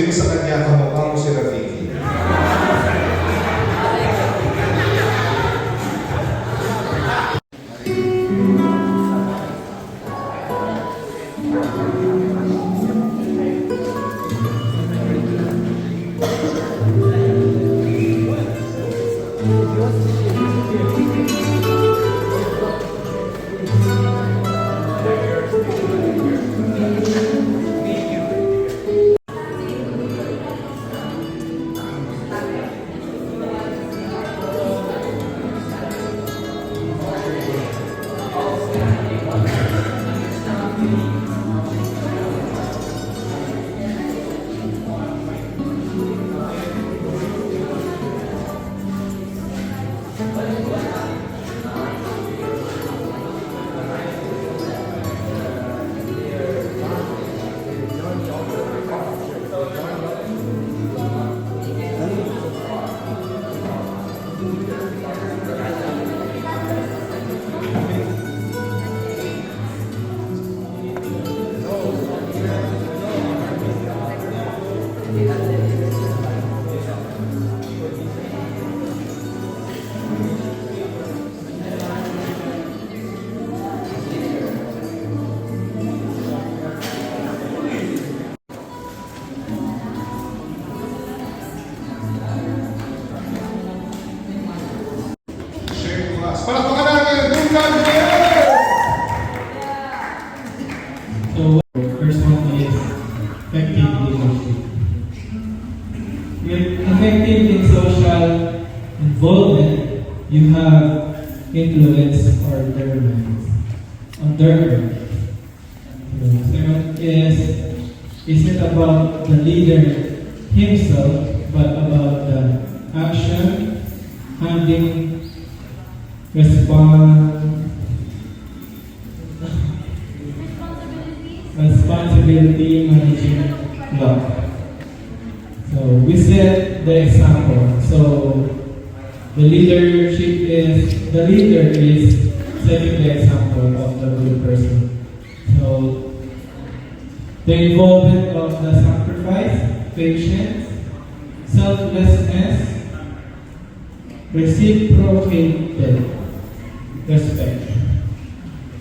Sino sa kanya kamukha mo si Rafiki? Palakpakan natin! Duncan Mayer! So, first one is effective leadership. With effective in social involvement, you have influence on their minds, on their minds. So, second isn't about the leader himself, but about the action, handling, responsibility managing love. So we set the example. So the leader is setting the example of the good person. So the involvement of the sacrifice, patience, selflessness, reciprocated respect.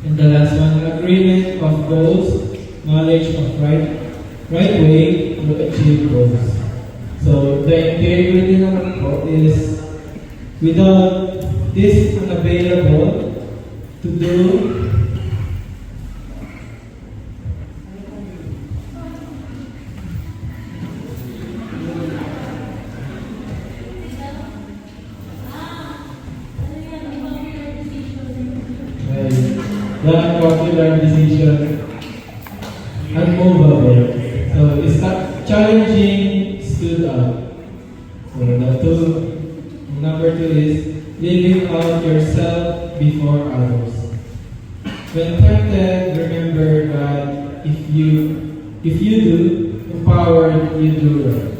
And the last one, agreement of goals, knowledge of right way to achieve goals. So the integrity naman po is without this unavailable to do the unpopular decision unmovable. So it's not challenging stood up. So number two is living out yourself before others. When tempted, remember that if you do, empowered, you do right.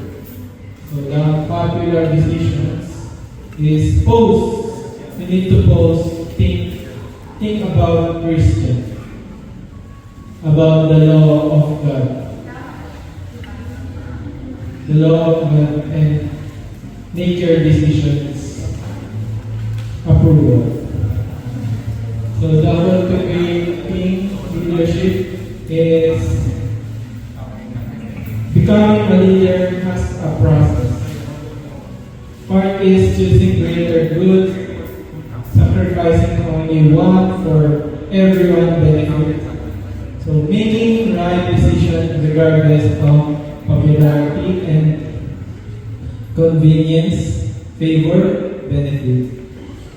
So the popular decisions is post. We need to post, think about Christian, about the law of God. The law of God and nature decisions approval. So the ultimate leadership is becoming a leader has a process. Part is choosing greater good, sacrificing only one for everyone benefit. So making right decision regardless of popularity and convenience, favor, benefit.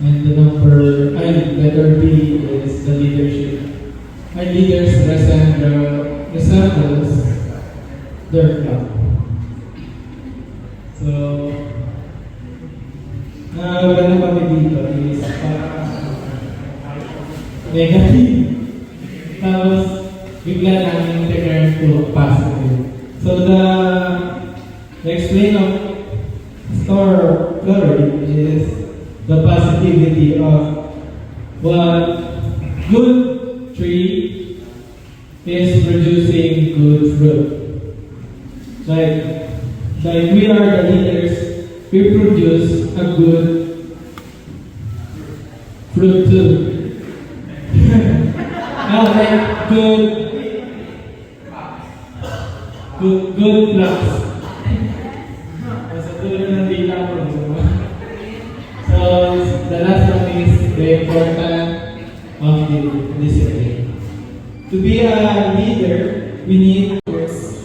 And the letter B is the leadership. Our leaders resembles their flock. So, wala kami dito is negative. Tapos, bigla namin turn to positive. So, the explain of story is the positivity of what good tree is producing good fruit. Like like we are the leaders, we produce a good fruit too. Like good flux. Sa tulad ng data ko. So, the last one is the importance of the discipline. To be a leader, we need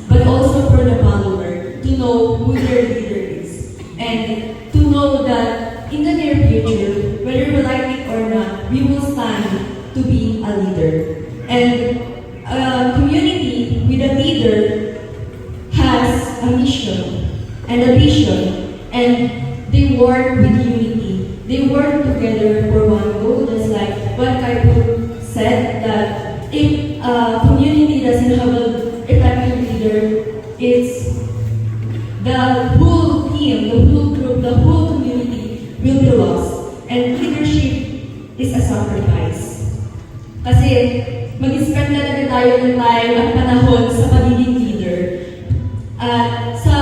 but also for the follower to know who their leader is and to know that in the near future, whether we like it or not, we will stand to be a leader. And a community with a leader has a mission and a vision, and they work with unity. They work together for one goal, just like what Kaipo said, that if a community doesn't have an effective leader, it's the whole team, the whole group, the whole community will be lost. And leadership is a sacrifice. Kasi mag-spend talaga tayo ng time at panahon sa pagiging leader. At sa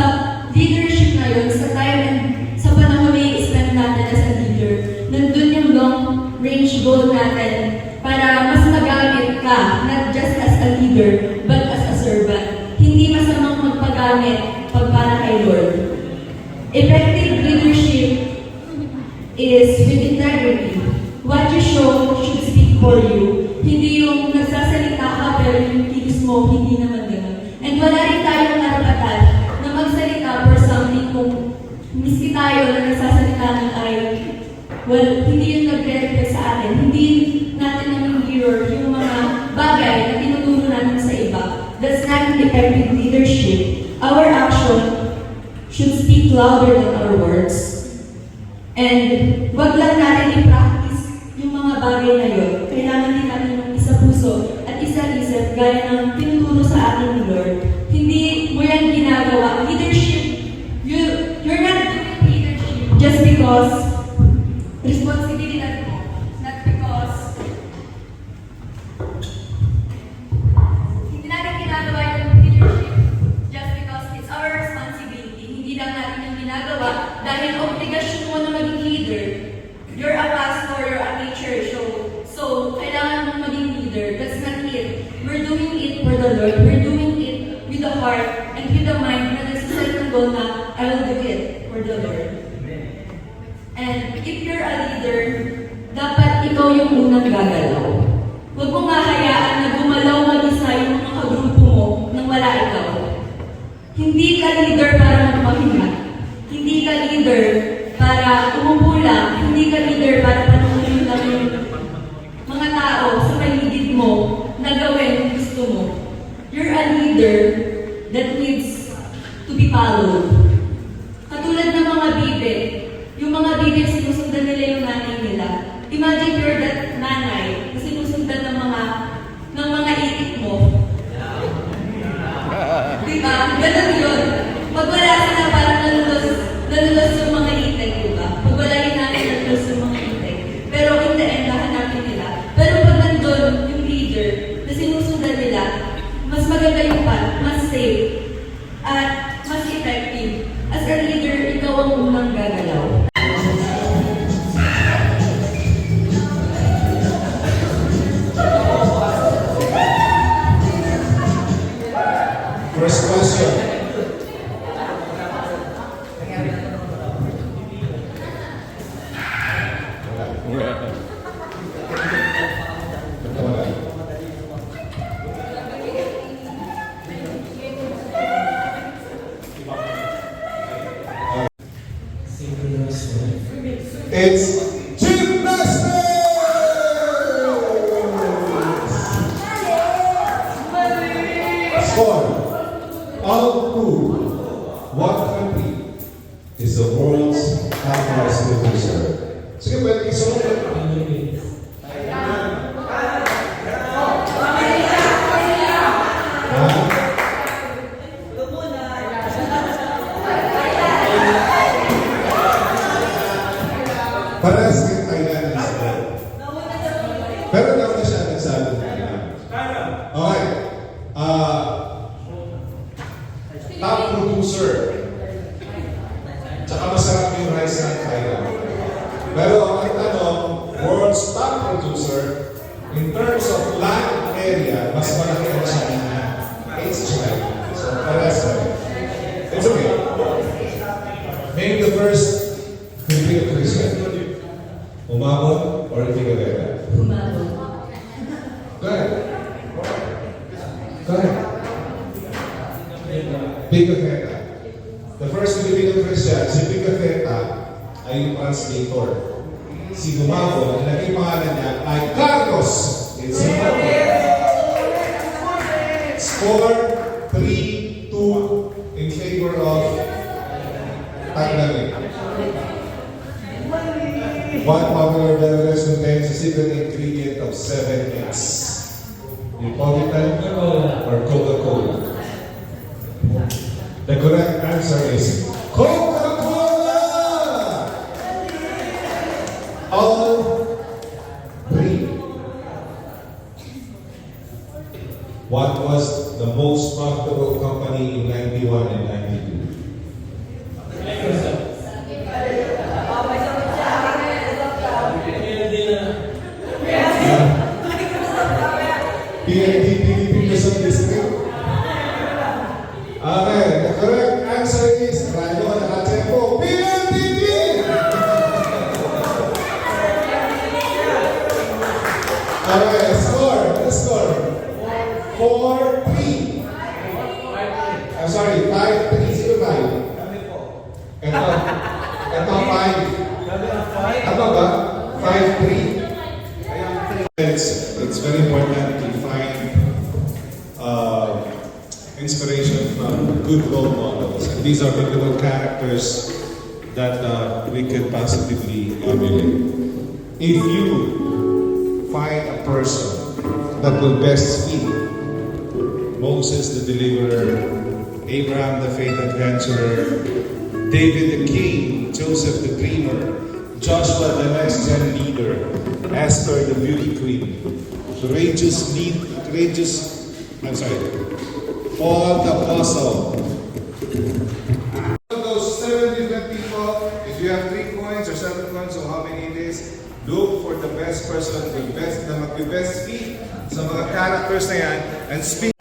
leadership na yun, sa time and sa panahon na i-spend natin as a leader, nandun yung long-range goal natin para mas magamit ka, not just as a leader, but as a servant. Hindi masamang magpagamit pag para kay Lord. Effective leadership is with integrity. What you show should speak for you. Hindi yung nagsasalita ka pero yung kilos mo, hindi naman gano'n. And wala rin tayong karapatan na magsalita for something kung miski tayo na nagsasalita ng ay, well, hindi yung nag-reflect sa atin. Hindi natin namin mirror yung mga bagay na tinuturo natin sa iba. That's not effective leadership. Our action should speak louder than our words. And wag lang natin i-practice yung mga bagay na yun. Kailangan din natin yung isa puso at isa isip gaya ng tinuturo sa atin ni Lord. Hindi mo yan ginagawa. Leadership, you're not doing leadership just because responsibility natin mo. Not because hindi natin ginagawa yung leadership just because it's our responsibility. Hindi lang natin yung ginagawa dahil obligasyon mo na maging leader. You're a pastor, you're a teacher, so kailangan mong maging leader. That's not it. We're doing it for the Lord. We're doing it with the heart and with the mind na nagsaset ng goal na I will do it for the Lord. And if you're a leader, dapat ikaw yung unang gagalaw. Huwag mong hahayaan na gumalaw mag-isa yung mga kagrupo mo nang wala ikaw. Hindi ka leader para magpahinga. Hindi ka leader para umupo lang. Hindi ka leader para panunin lang yung mga tao sa paligid mo na gawin yung gusto mo. You're a leader that needs to be followed. Katulad ng mga bibe, yung mga bibe sinusundan nila yung nanay nila. Imagine you're that nanay na sinusundan ng mga itik mo. Diba? Ganun yun. Pag wala sila, parang nalulos yung mga itik, diba? Pag wala yung nanay, nalulos yung mga itik. Pero in the end, hahanapin nila. Pero pag nandun yung leader na sinusundan nila, mas maganda yung path, mas safe, at mas effective. As a leader, ikaw ang unang gagalaw. First question. It's gymnastics! Score. Out of two. What country is the world's highest producer? Sige, pwede isunod. Parehas din Thailand ang sagot. Pero nauna siya nagsabi ng Thailand. Okay. Top producer Tsaka masarap yung rice ng Thailand. Pero ang tanong, world's top producer, in terms of land area, mas malaki ang China. It's China. So, parehas na. It's okay. Name the first Filipino Christian. Umabot or Figueroa? Humabot. Go ahead. Go ahead. Pigafetta. The first Filipino Christian, si Pigafetta, ay yung translator. Si Humabot, ang naging pangalan niya ay Carlos. It's Humabot. Score 3-2 in favor of Taglamig. One popular beverage contains a secret ingredient of 7 eggs. Neapolitan or Coca-Cola? The correct answer is Coca-Cola! All three. What was the most profitable company in 91 and 92? PNP Philippine Luzon District. Okay, the correct answer is Rayo Nakatempo, PNPP! Okay, score. What is score? 4-3. I'm sorry, 5-3. Sino 5? Ito 5. Tama ba? 5-3. It's very important to find inspiration from good role models. And these are biblical characters that we could positively emulate. If you find a person that will best fit Moses the deliverer, Abraham the faith adventurer, David the king, Joseph the dreamer, Joshua the next gen leader, Esther the beauty queen, Paul the apostle. Those 7 different people, if you have 3 coins or 7 coins, so how many it is, look for the best person, na mag-best fit sa mga characters na yan, and speak.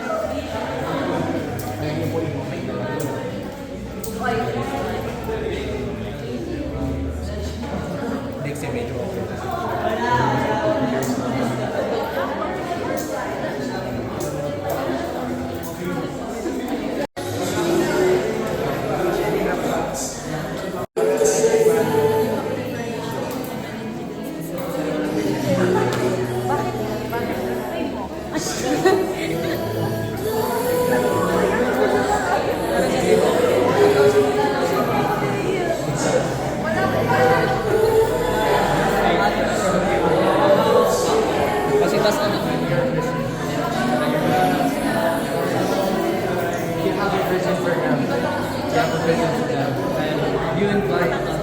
You invite others.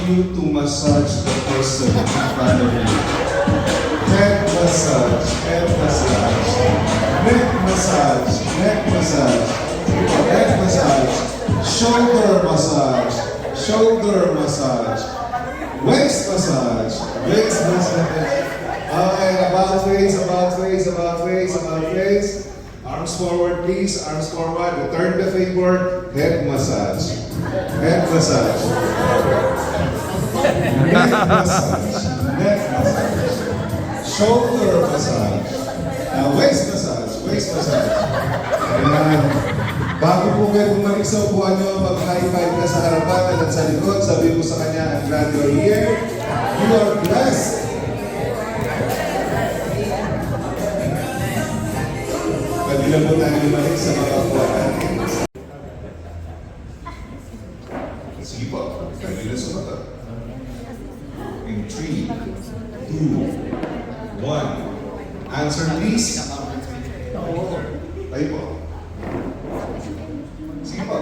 you to massage the person in front of you. Head massage, neck massage, neck massage, neck massage, shoulder massage, shoulder massage, waist massage, waist massage. Okay, about face, about face, about face, about face. Arms forward, please. Arms forward. Return the favor. Head massage. Head massage. Neck massage. Neck massage. Shoulder massage. Waist massage. Waist massage. Ayan. Bago po kayo bumalik sa upuan nyo, mag-high five ka sa harapan at sa likod, sabi mo sa kanya, I'm glad you're here. You are blessed. Pwede na po tayo bumalik sa mga upuan natin. Sige po, pwede na sumagot. In 3, 2, 1. Answer please. Tayo po. Sige po.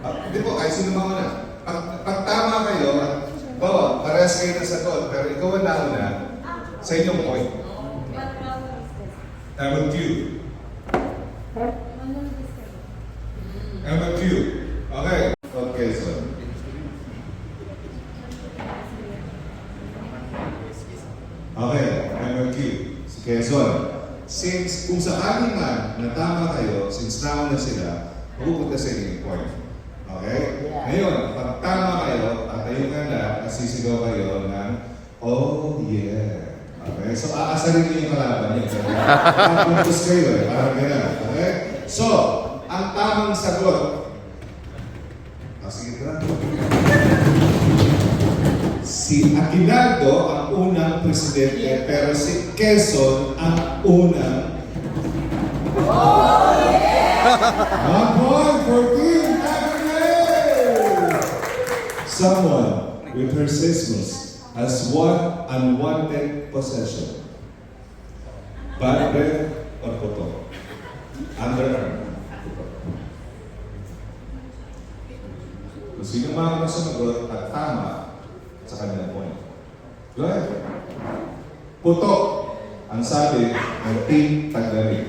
Hindi po, kahit sino mauna. Pag tama kayo, bawa, parehas kayo ng sagot, pero ikaw ang nauna sa inyong point. MQ. MQ. Okay. Okay, so. Okay, MQ. Si Quezon. Since kung sakali man na tama kayo, since nauna sila, pupunta sa inyong point. Okay? Ngayon, pag tama kayo, tatayo nga lang, at sisigaw kayo ng, oh yeah. Okay? So, aasarin niyo yung kalaban niyo. Tapuntos kayo eh, parang gano'n. Okay? So, ang tamang sagot, sige ka. Si Aguinaldo ang unang presidente, pero si Quezon ang unang. Oh, yeah! 1 point for Team Aguinaldo! Someone with her sismus has one unwanted possession. Bad breath or puto? Underarm. Kung sino mga sumagot at tama sa kanilang point. Go ahead. Puto ang sabi ng Team Taglamig.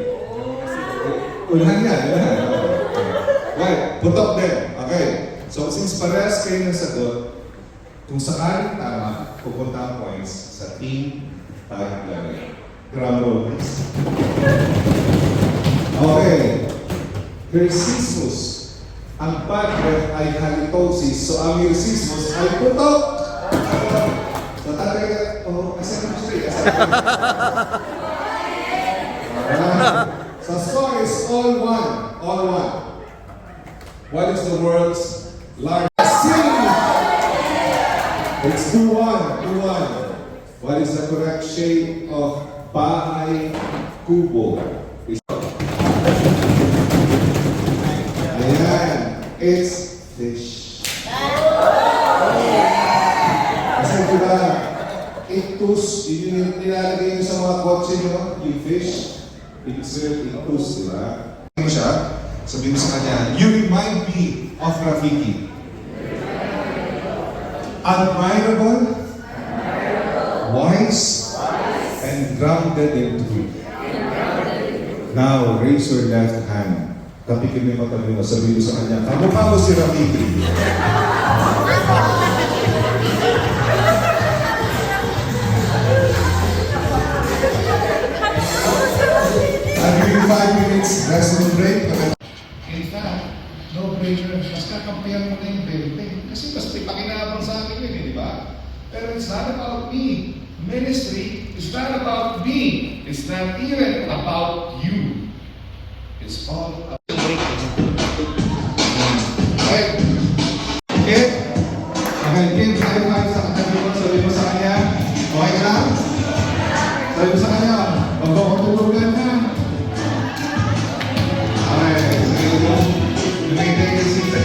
Unahan yan, unahan. Right, putok din. Okay. So since parehas kayo ng sagot, kung sakaling tama, pupunta ang points sa Team Taglamig. Drum roll, please. Okay. Hircismus. Ang bad breath ay halitosis, so ang hircismus ay putok! So talaga, asan mo siya? So score is all one. All one. What is the world's largest city? It's 2-1. 2-1. What is the correct shape of bahay kubo? Ayan. It's fish. Kasi diba, ictus, yun yung nilalagay nyo sa mga kotse nyo, yung fish. It's ictus, diba? Ano siya? Sabihin mo sa kanya, you remind me of Rafiki. Admirable, wise, and grounded in truth. Now, raise your left hand. Tapikin mo yung mata mo, sabihin mo sa kanya, kamukha mo si Rafiki. I'll give you 5 minutes, rest and break. In fact, no brainer, mas kakampihan mo na yung 20. Kasi mas pakinabang sa akin yun, di ba? Pero it's not about me. Ministry is not about me. It's not even about you. It's all about right. Okay? Magaling, high five sa katabi mo, sabi mo sa kanya, okay lang? Sabi mo sa kanya, huwag ako tutulugan na. Okay, sige mo. Lumigay ka si sa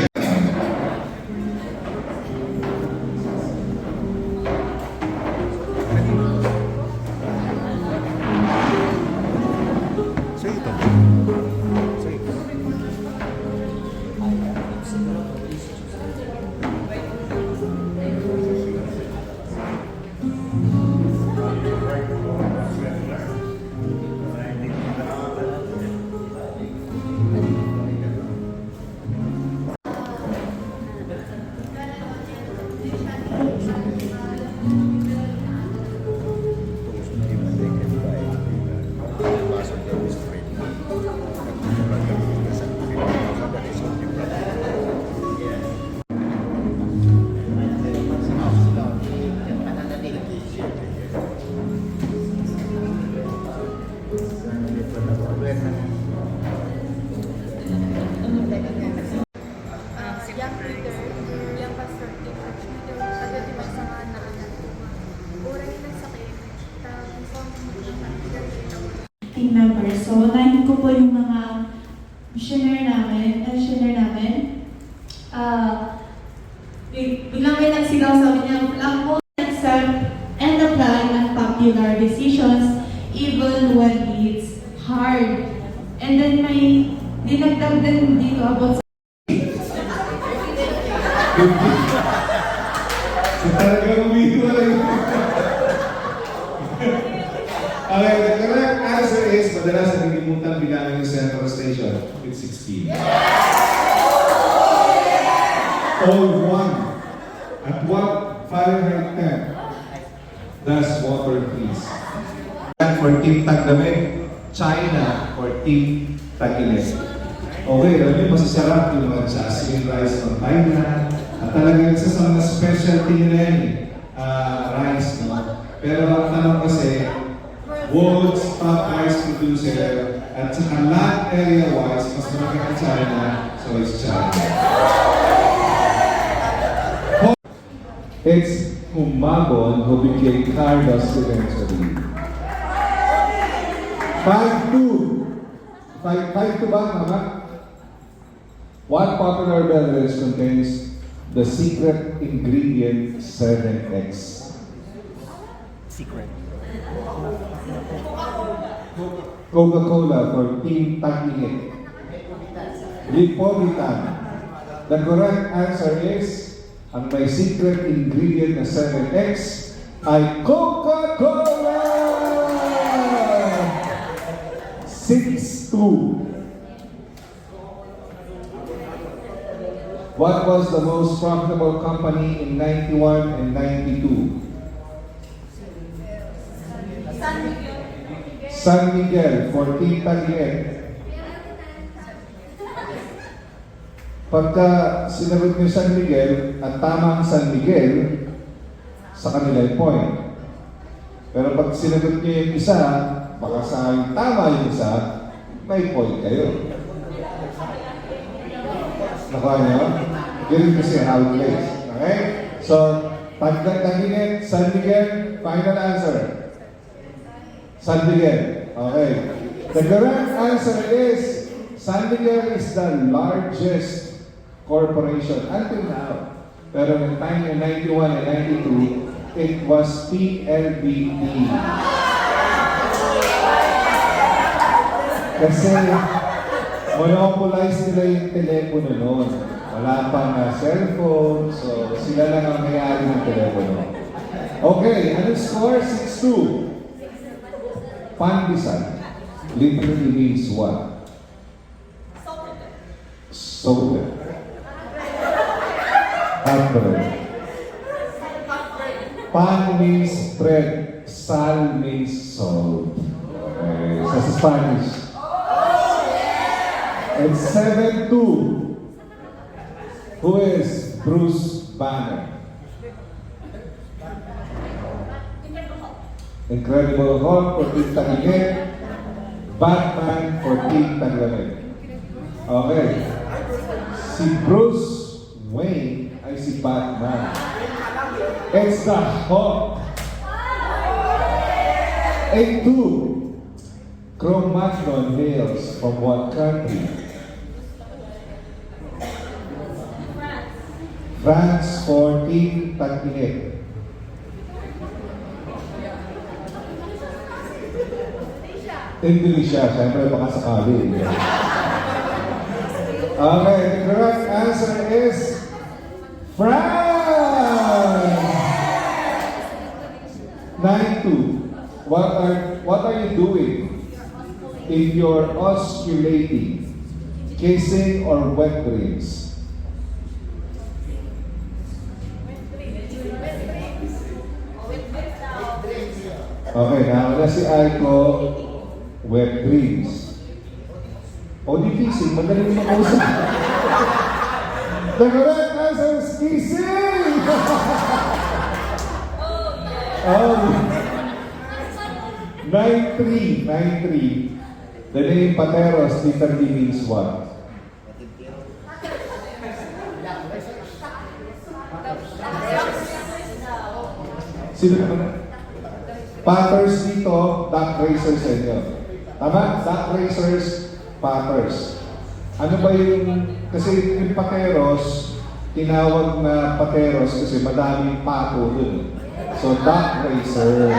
team members. So, unahin ko po yung mga missionary namin. Biglang may nagsigaw, sabi niya, lang po accept and apply unpopular decisions even when it's hard. And then may dinagdag din dito about So talagang umiiwa lang yun. Okay, the correct answer is, madalas nagilimutan bilangan yung Central Station. It's 16. All one. At what Fahrenheit 10 does water freeze? For Team Taglamig, China for Team Tagilig. Okay, alam niyo, masasarap yung mga jasmine rice from Thailand. At talagang isa sa mga specialty nila yan, rice, no? Pero ang tanong kasi, world's top rice producer at saka land area-wise, mas malaki ang China, so it's China. It's Humabon who became Carlos eventually. 5-2. 5-2 ba, mama? What popular beverage contains the secret ingredient 7X? Secret. Coca-Cola for Team Tagilig. Lipovitan. The correct answer is, ang may secret ingredient na 7X ay Coca-Cola! 6-2. What was the most profitable company in 91 and 92? San Miguel for Team Tagilig. Pagka sinagot niyo San Miguel, at tama ang San Miguel, sa kanila yung point. Pero pag sinagot niyo yung isa, baka sa tama yung isa, may point kayo. Nakuha niyo? Ganun kasi how it plays. Okay? So, Tagilig, San Miguel, final answer. San Miguel. Okay. The correct answer is, San Miguel is the largest corporation until now. Pero in time in 91 and 92, it was PLDT. Kasi monopolize nila yung telepono noon. Wala pang cellphone, so sila lang ang may-ari ng telepono. Okay, anong score? 6-2. Pandesal literally means what? Salted. Hot bread. Pan means bread. Sal means salt. Okay, so sa Spanish. And 7-2. Who is Bruce Banner? Incredible Hulk for Team Tagilig. Batman for Team Taglamig. Okay. Si Bruce Wayne ay si Batman. It's the Hulk. 8-2. Cro-Magnon hails from what country? France for Team Tagilig. Indonesia, siyempre baka sakali. Okay, the correct answer is France! 9-2. What are you doing if you're osculating, kissing or wet dreams? Okay, nawala si Aiko, wet dreams. O di kissing, magaling makausap. The correct answer is kissing! Oh, 9-3. The name Pateros literally means what? Sino naman? Patters dito, duck racer sa inyo. Tama? Duck racers, patters. Ano ba yung, kasi yung pateros, tinawag na pateros kasi madaming pato dun. So, duck racers.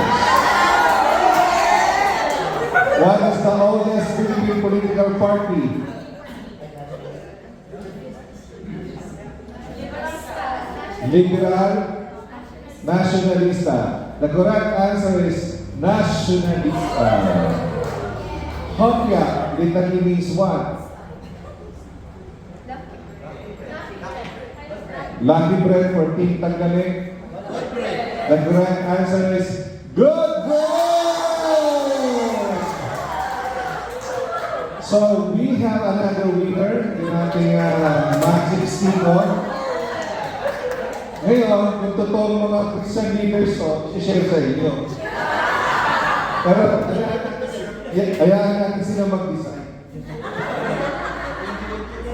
What is the oldest Philippine political party? Liberal, Nacionalista. The correct answer is Nacionalista. Hopya literally means what? Lucky bread for Team Tanggaling. The correct answer is good bread! So we have another winner in ating Magic Sneak-On. Ngayon, yung totoong mga Christian leaders, i-share sa inyo. Pero, hayaan natin sila mag-design.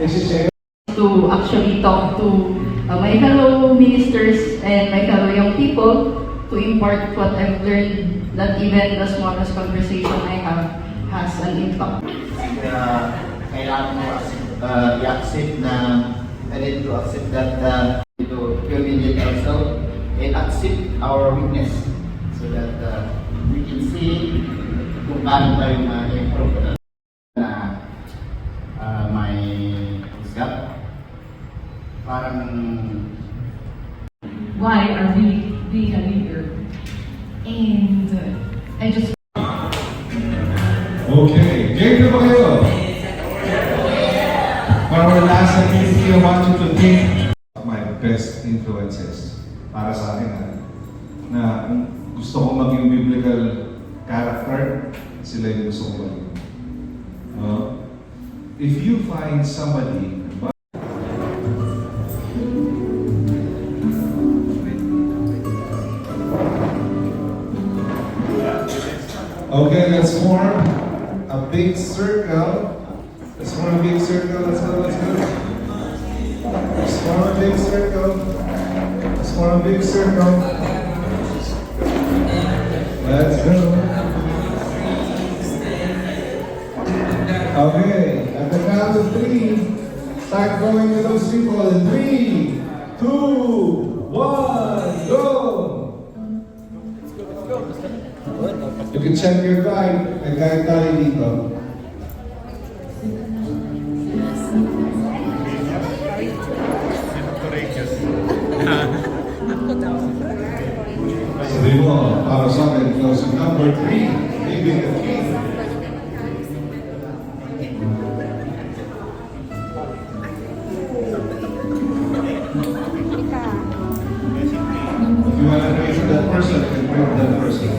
I-share. To actually talk to my fellow ministers and my fellow young people to impart what I've learned, that even the smallest conversation I have has an impact. Kailangan mo i-accept na I need to accept that to humiliate ourselves and accept our weakness so that we can see kung paano tayo ma-improve na may usap. Parang Why are we being a leader? And I just Okay, game na ba kayo? For our last activity, I want you to think of my best influences para sa akin na gusto ko maging biblical character, sila yung gusto ko maging. If you find somebody okay, let's form a big circle. Let's form a big circle. Let's go, let's go. Let's form a big circle. Let's form a big circle. Let's go. Okay, at the count of 3, start going with those people. In 3, 2, 1, go! You can check your guide. May guide tayo dito. Sabi mo, para sa akin, closing number 3, leaving the key. If you want to pray for that person, you can pray for that person.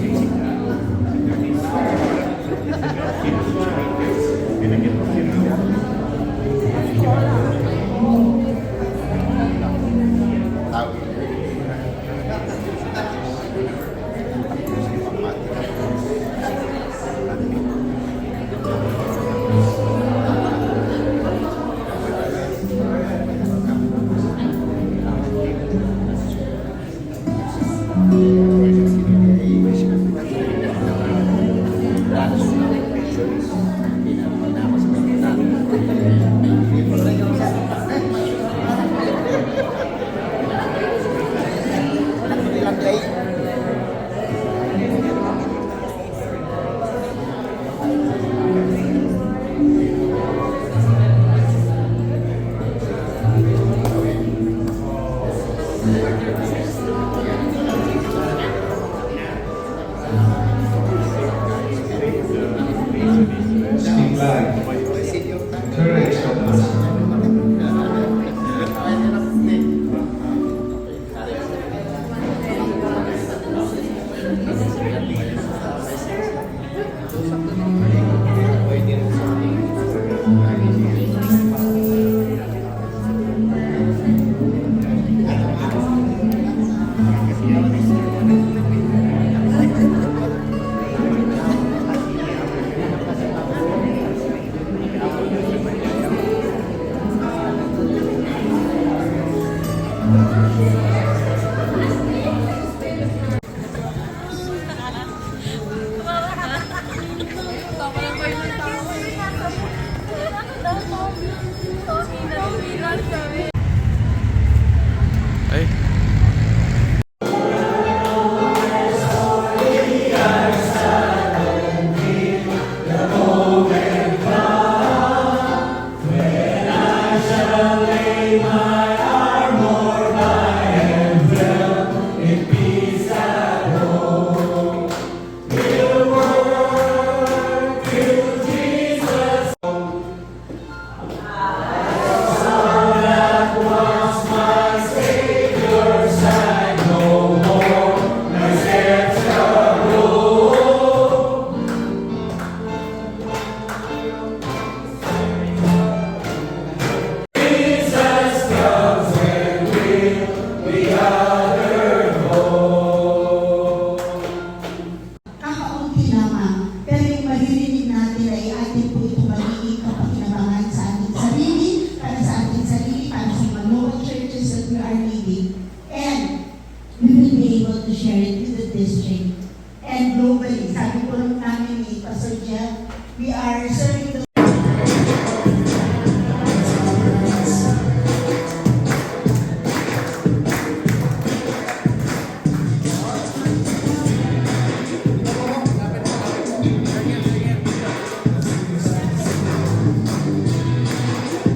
share it to the district and globally. Sabi ko lang namin ni Pastor Jeff, we are serving the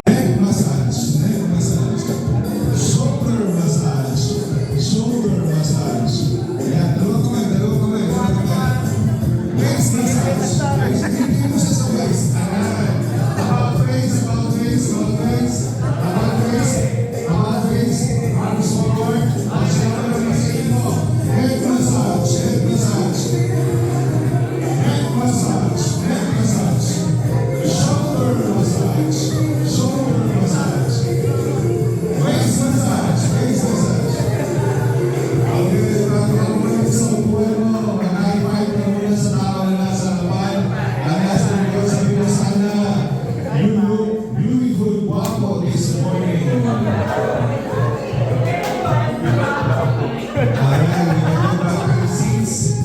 Neck massage, shoulder massage, shoulder massage. Yan, dalawa kamay. Waist massage, hindi mo siya sa waist. About waist. Arms forward, shoulder massage mo. Head massage. Neck massage. Shoulder massage. Waist massage. Okay, bago muna sa upuan mo, mag-high-five ka muna sa tao na nasa harapan. Ang nasa likod, sabi mo sana, you look beautiful, guwapo this morning. Alright, we go back to the seats.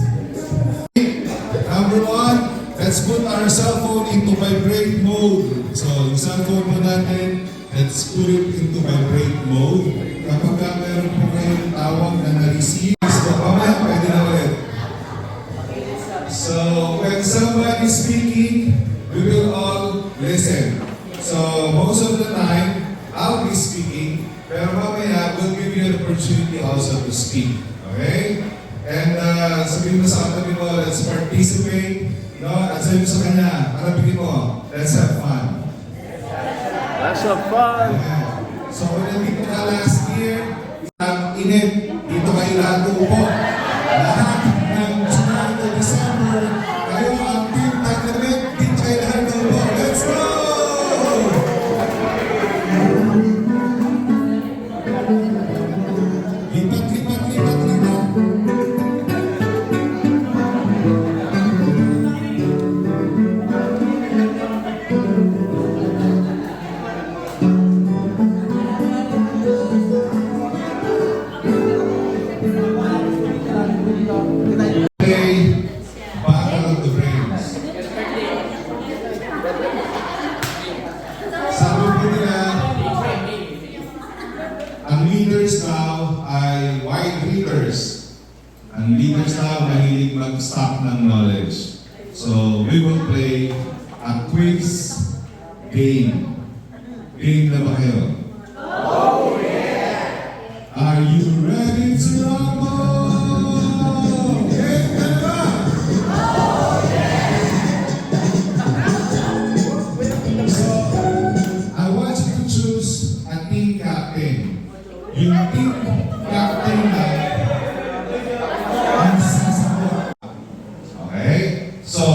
Number one, let's put our cell phone into vibrate mode. So, yung cellphone mo natin, let's put it into vibrate mode. Kapag meron po kayong tawag na na-receive, so mamaya pwede na ulit. So, when somebody is speaking, we will all listen. So, most of the time, I'll be speaking, pero mamaya, we'll give you an opportunity also to speak. Okay? And sabihin mo sa katabi mo, let's participate. No? At sabihin mo sa kanya, harapin mo, let's have fun. Lots of fun! Ayan. So, kung nandito ka last year, ang init, dito kayo lahat uupo. Lahat ng July to December, kayo ang team taglamit, dito kayo lahat uupo. Let's go! Lipat. Play Battle of the Brains. Sabi ko nila, ang leaders now ay wide readers. Ang leaders now mahilig mag-stock ng knowledge. So, we will play a quiz game. Game na ba kayo? Oh, yeah! Are you ready to rumble? Game na ba? So, I want you to choose a team captain. Yung team captain na ang sasagot. Okay? So,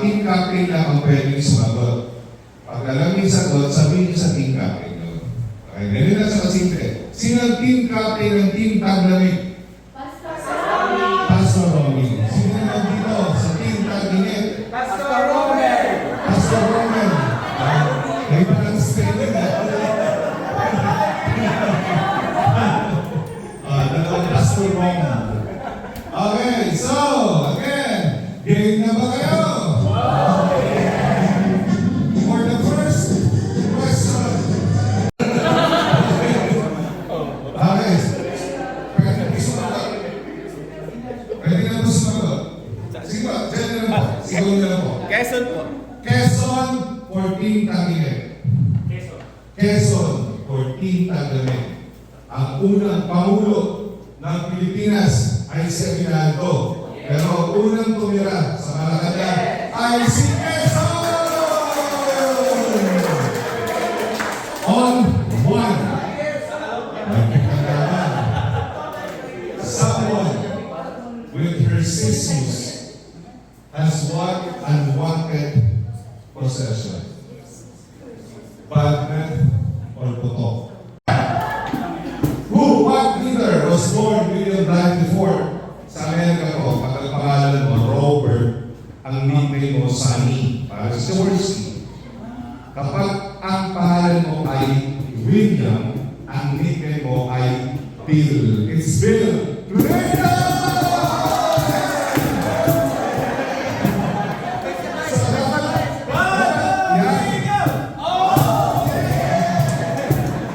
team captain na ang pwedeng sumagot. Pag alam niyo yung sagot, sabihin niyo sa team captain. No? Okay, ganun lang sa kasimple. Sino ang team captain ng team taglamit? Pastor Romy. Sino naman dito sa team taglamit? Pastor Romy. May parang spelling na. Dalawang Pastor Romy. Okay, so, again, game na ba kayo? For the first question. Okay. Pwede na po sumagot. Sige ba? Diyan na lang po. Siguro na lang po. Quezon po. Quezon for Team Taglamit. Quezon for Team Taglamit. Ang unang pangulo ng Pilipinas ay si Aguinaldo. Pero unang tumira sa Malacanang ay si Quezon! On one. Nagkakalaman. Someone with her scissors has what unwanted possession. Badman or putok. What leader was born William Blythe IV? Sa Amerika po, pag ang pangalan mo, Robert, ang nickname mo, Sunny, para sa Sikorsky. Kapag ang pangalan mo ay William, ang nickname mo ay Bill. It's Bill.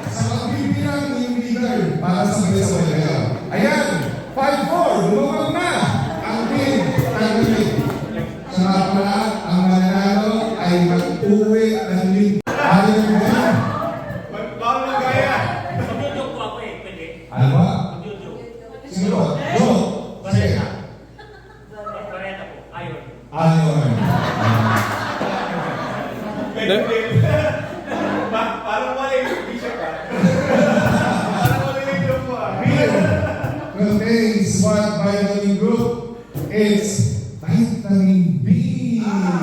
Sa mga bibilang yung leader para sa mga sabay kayo. Ayan! 5-4! Lumabag na! Ang team Taglit. Sa nga pala, ang mananalo ay mag-uwi ng lead. Ayaw nyo ba? Bawal na gaya. Ano ba? Sino ba? Go! Sige. Ayaw. Parang wala yung bishop ka. Parang wala yung joke mo ah. Contains what vitamin group? It's vitamin B. Ayan.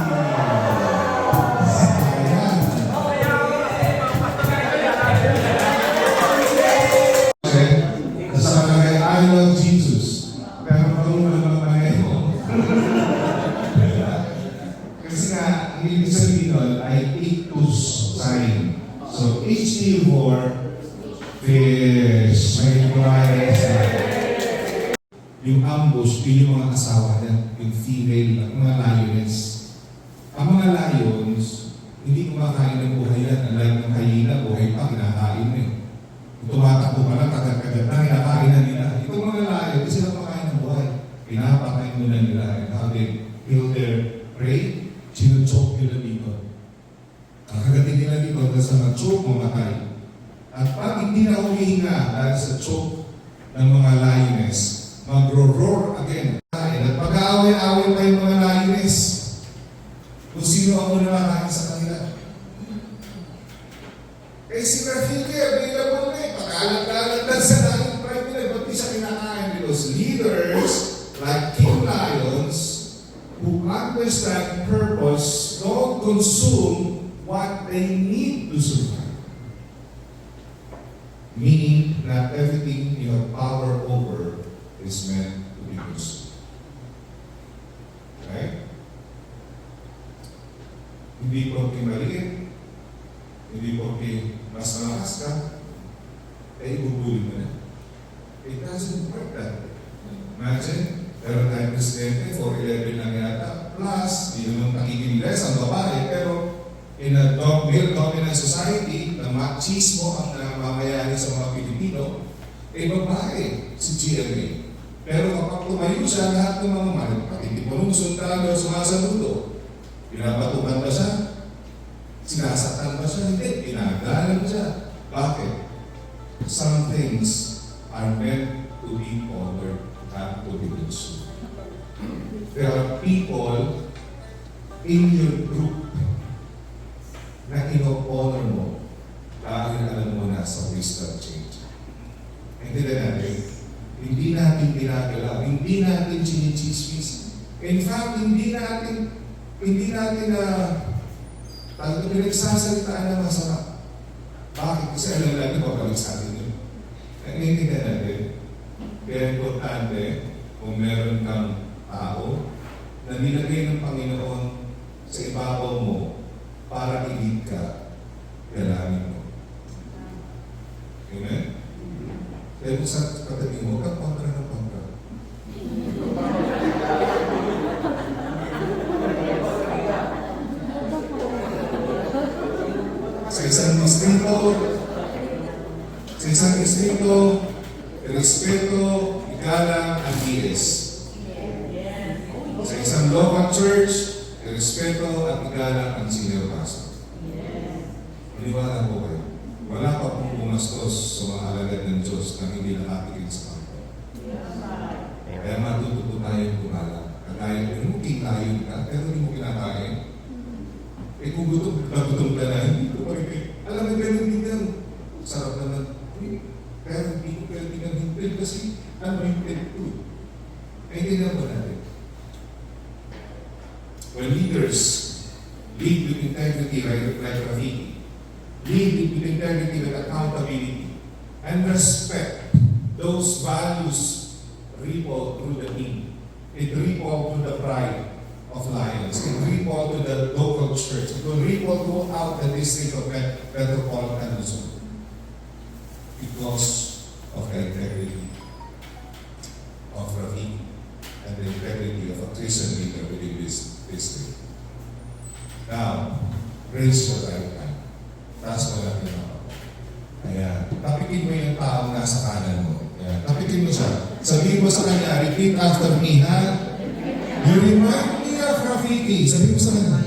Kasama kay I love Jesus. Pero marunong naman maneho. Kasi nga, ang ibig sabihin nun ay ictus sign. So, HT4, fish, may price. Yung ambush, yun yung mga asawa niya, yung female, mga lioness. Ang mga lions, hindi kumakain ng buhay yan. Unlike ng hyena, buhay pa, kinakain mo eh. Kung tumatakbo ka lang, kagat-kagat na, kinakain na nila. Itong mga lion, hindi sila kumakain ng buhay. Pinapakain muna nila. And how they kill their prey, sinuchok nila dito. Kakagatin nila dito dahil sa mag-choke, mamatay. At pag hindi na humihinga dahil sa choke ng mga lioness, magro-roar again. At pag-aaway-aaway pa yung mga lioness, kung sino ang muna makain sa kanila. Eh si Rafiki, available na eh. Pag-alag-alag na sa lion pride nila, ba't di siya kinakain? Because leaders, like king lions, who understand purpose, don't consume what they need to survive. Meaning, not everything you have power over is meant to be consumed. Right? Hindi porke maliit, hindi porke mas malakas ka, ay ibubuli mo na. It doesn't work that way. Imagine, meron tayong presidente, 411 lang yata, plus, di naman nakikiligay sa babae, pero in a male-dominant society, na machismo ang namamayari sa mga Pilipino, ay babae, si GMA. Pero kapag tumayo siya, lahat ng mga mahal, pati hindi mo nung sundalo, sumasaludo. Pinapatukan ba siya? Sinasaktan ba siya? Hindi, pinagalan ba siya? Bakit? Some things are meant to be honored, not to be consumed. There are people in your group na ino-honor mo dahil alam mo na sa wisdom change. Hindi na natin. Hindi natin ginagalaw. Hindi natin chinichismis. In fact, hindi natin talagang pinagsasalitaan na masama. Bakit? Kasi alam natin babalik sa atin yun. Naiintindihan natin. Kaya importante kung meron kang tao na nilagay ng Panginoon sa ibabaw mo para i-lead ka, galangin mo. Amen? Kaya kung sa katabi mo, huwag kang kontra ng kontra. Sa isang distrito, respeto, igalang ang IS. Sa isang local church, respeto at igalang ang senior pastor. Iniwala ko kayo. Wala pa pong pumastos sa mga alagad ng Diyos na hindi nakapigil sa kampo. Kaya matututo tayong gumalang. Kagaya mo, kinayon ka, pero hindi mo kinakain. Eh kung gutom ka na, hindi ko pa rin. Alam mo, ganun din yan. Sarap naman. Pero hindi ko pwede kang hintil kasi ano yung pwede ko. Eh, hindi naman natin. When leaders lead with integrity like Rafiki, lead with integrity with accountability, and respect, those values ripple through the team. It ripple through the pride of Lions. It ripple to the local church. It will ripple throughout the district of Metropolitan Luzon because of the integrity Christian leader within this district. Now, raise your right hand. Taas mo lang yung ako. Ayan. Tapikin mo yung taong nasa kanan mo. Ayan. Tapikin mo siya. Sabihin mo sa kanya, repeat after me, ha? You remind me of Rafiki. Sabihin mo sa kanya.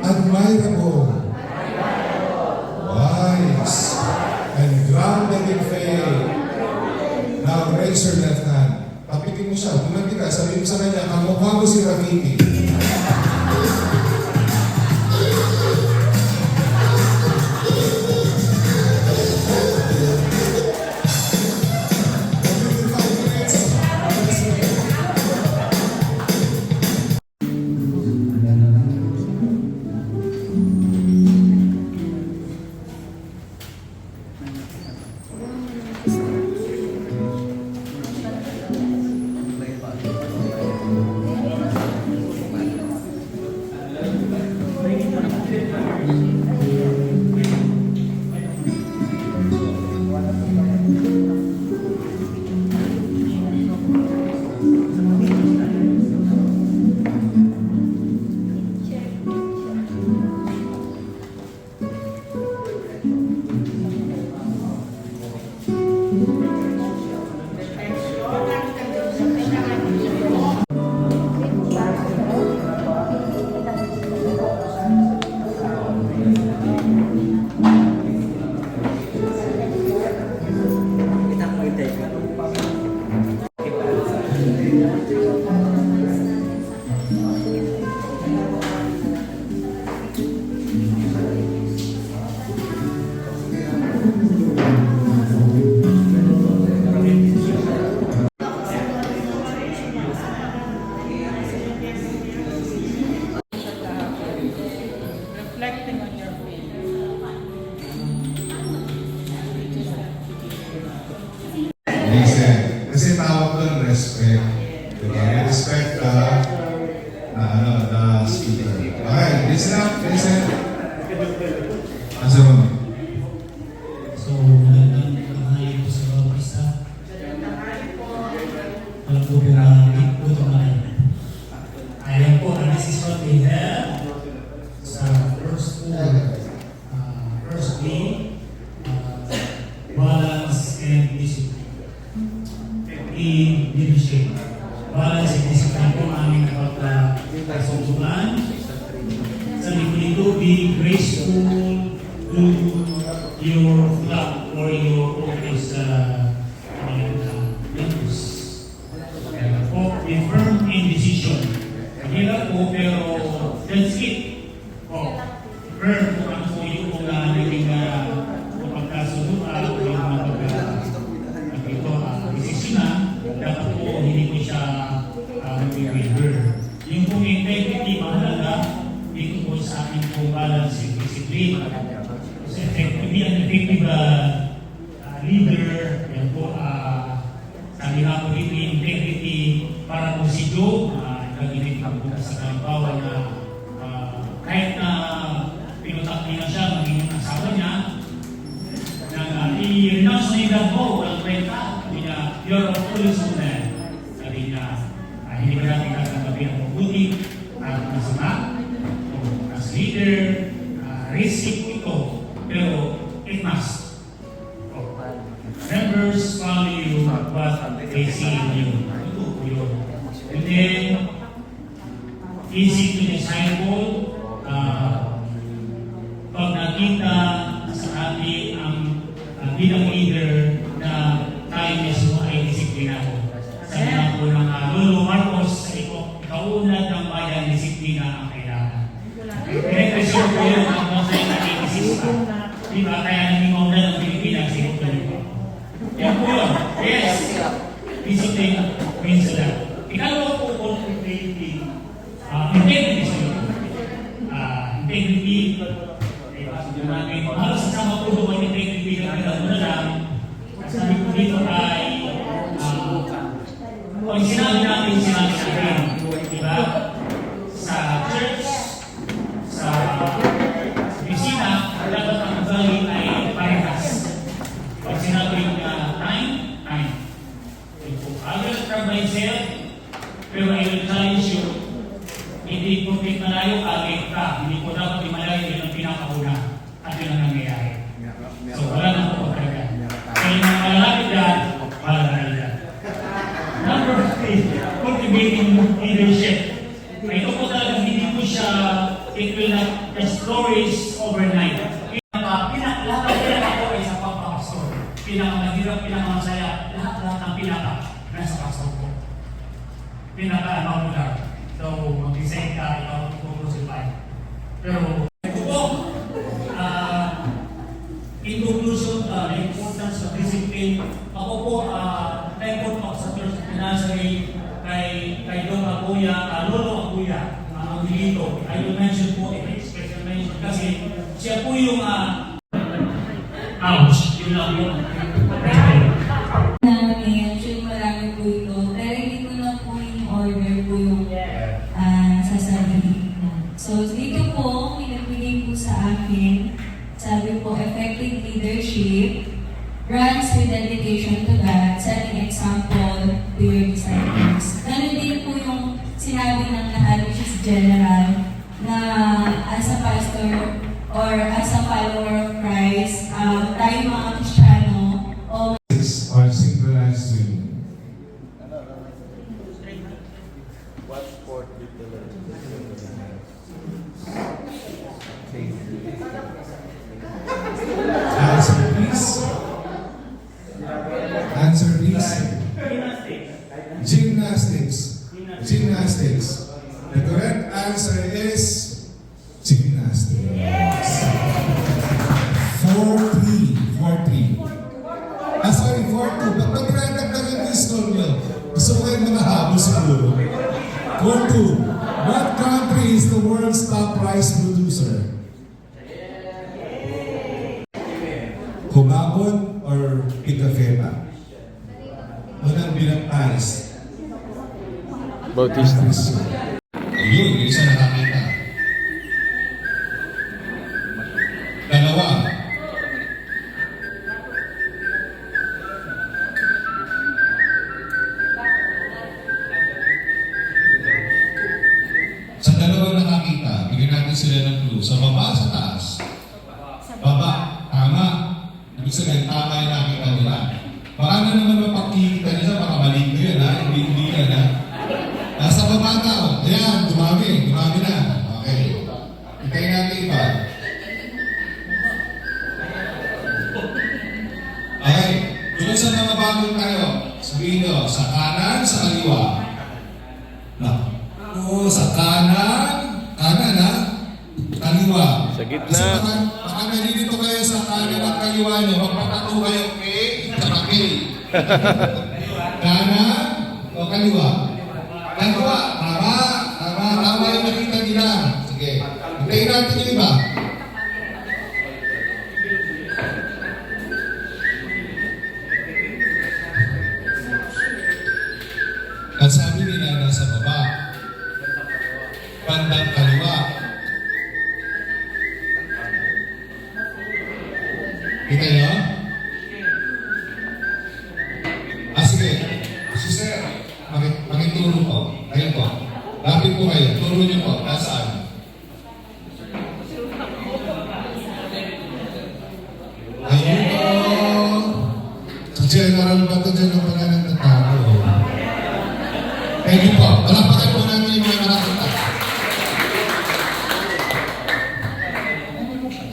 Admirable. Wise. And grounded in faith. Now, raise your left hand. Tapikin mo siya. Bumanti ka. Sabihin mo sa kanya, kamukha mo si Rafiki. Reflecting on your faith. Listen. Kasi tawag doon respect. Diba? Respect the speaker. Okay, listen up, listen. Asa mo? So, magandang tanghali po sa bawat isa. Alam po na po ito na alam po na this is what we have sa first day, balance and discipline. In leadership, balance and discipline po ang aming pagkakasubukan. Sabi ko dito, be graceful to your flock or your office members. Be firm in decision. Hirap po pero that's it. Firm po ang po yung naging pagkasunod o yung decision na dapat po hindi ko siya mag-waver. Yung pong integrity mahalaga dito po sa akin po balance and discipline. So, to be an effective leader, yan po, sabi nga po dito yung integrity para po si Joe, nag-init po sa kalimbawa na kahit na pinutak niya siya, maging asawa niya, i-renounce na yung dad mo, walang kwenta. Sabi niya, you're a foolish woman. Sabi niya, hindi ba natin kagabi ang mabuti at masama? As leader, risky po ito, pero it must. Members value what they see in you. Ito po yun. And then, easy to disciple, pag nakita sa atin ang bilang leader na tayo mismo ay disiplinado. Sabi nga po ng Lolo Marcos, ikaunad ng bayan, disiplina ang kailangan. Pinag-presyon po yun ang mga naging isisa. Diba? Kaya naging mauna ng Pilipinas, sinuto nyo. Yan po yun. Yes. Discipline means that. Ikalawa po po integrity. Integrity sa iyo. Integrity. Halos kasama po doon ang integrity na kailangan na lang. Sabi ko dito ay pag sinabi natin, diba? Sa church, sa opisina, dapat ang value ay parehas. Pag sinabi time. Other compare myself, pero I will challenge you. Hindi ko malayo ka, late ka. Hindi ko dapat malayo, yun ang pinakauna. At yun ang nangyayari. So wala nang pupunta. Kaya yung mga malalapit yan, wala na yan. Number 3, cultivating leadership. Ito po talaga hindi ko siya, it will not just flourish overnight. Lahat ako ay sa pagpapastor. Pinakamahirap, pinakamasaya, lahat ng nasa pastor ko. Pinaka-popular. So, mag-design ka, ikaw mag-crucify. Pero, ito po, in conclusion, the importance of discipline. Ako po, thankful po sa Church of Nazareth, kay Dong Aguya, Lolo Aguya, ang Angelito. I will mention po, special mention, kasi siya po yung, ouch, yun lang yun. Namin, actually marami po ito, pero hindi ko na po yung order po yung sasabihin ko. So, dito po, pinagbigay po sa akin, sabi po, effective leadership runs with dedication to God, setting example to your disciples. Ganun din po yung sinabi ng lahat, which is general, na as a pastor or as a follower of Christ, tayo mga Kristiyano, Or synchronized swimming. What sport did you learn? Answer please. Answer please. Gymnastics. Gymnastics. The correct answer is gymnastics. 4-3. 4-3. Sorry, 4-2. Ba't pinagdagdagan yung score nyo? Gusto ko yung mga habol siguro. 4-2. What country is the world's top rice producer? Humabon or Picafeta? Unang bilang ice. Bautista. Ayun, isa nakakita. Dalawa. Sa dalawa nakakita, bigyan natin sila ng clue. Sa baba, sa taas. Baba, tama. Ibig sabihin, tama yung nakita nila. Baka na naman mapakikita nila, baka mali ko yan ha, hindi yan ha. Nasa baba tao, ayan, dumami na. Okay. Hintayin natin iba. Okay, doon sa mga bagong tayo, sabihin nyo, sa kanan, sa kaliwa. Oo, sa kanan ha, kaliwa. Sa gitna. Kasi baka nalilito kayo sa kanan at kaliwa nyo, magpatato kayo kay Kapakil. Kanan o kaliwa? Kaliwa, tama yung nakita nila. Sige, hintayin natin yung iba. Ang sabi nila nasa baba, bandang kaliwa. Kita nyo? Sige. Sister, makituro po. Ayun po. Lapit po kayo. Turo nyo po. Nasaan? Ayun po. General ba ito? Diyan ang pala ng tatago. Thank you po. Palapakan po natin yung mga nakakita.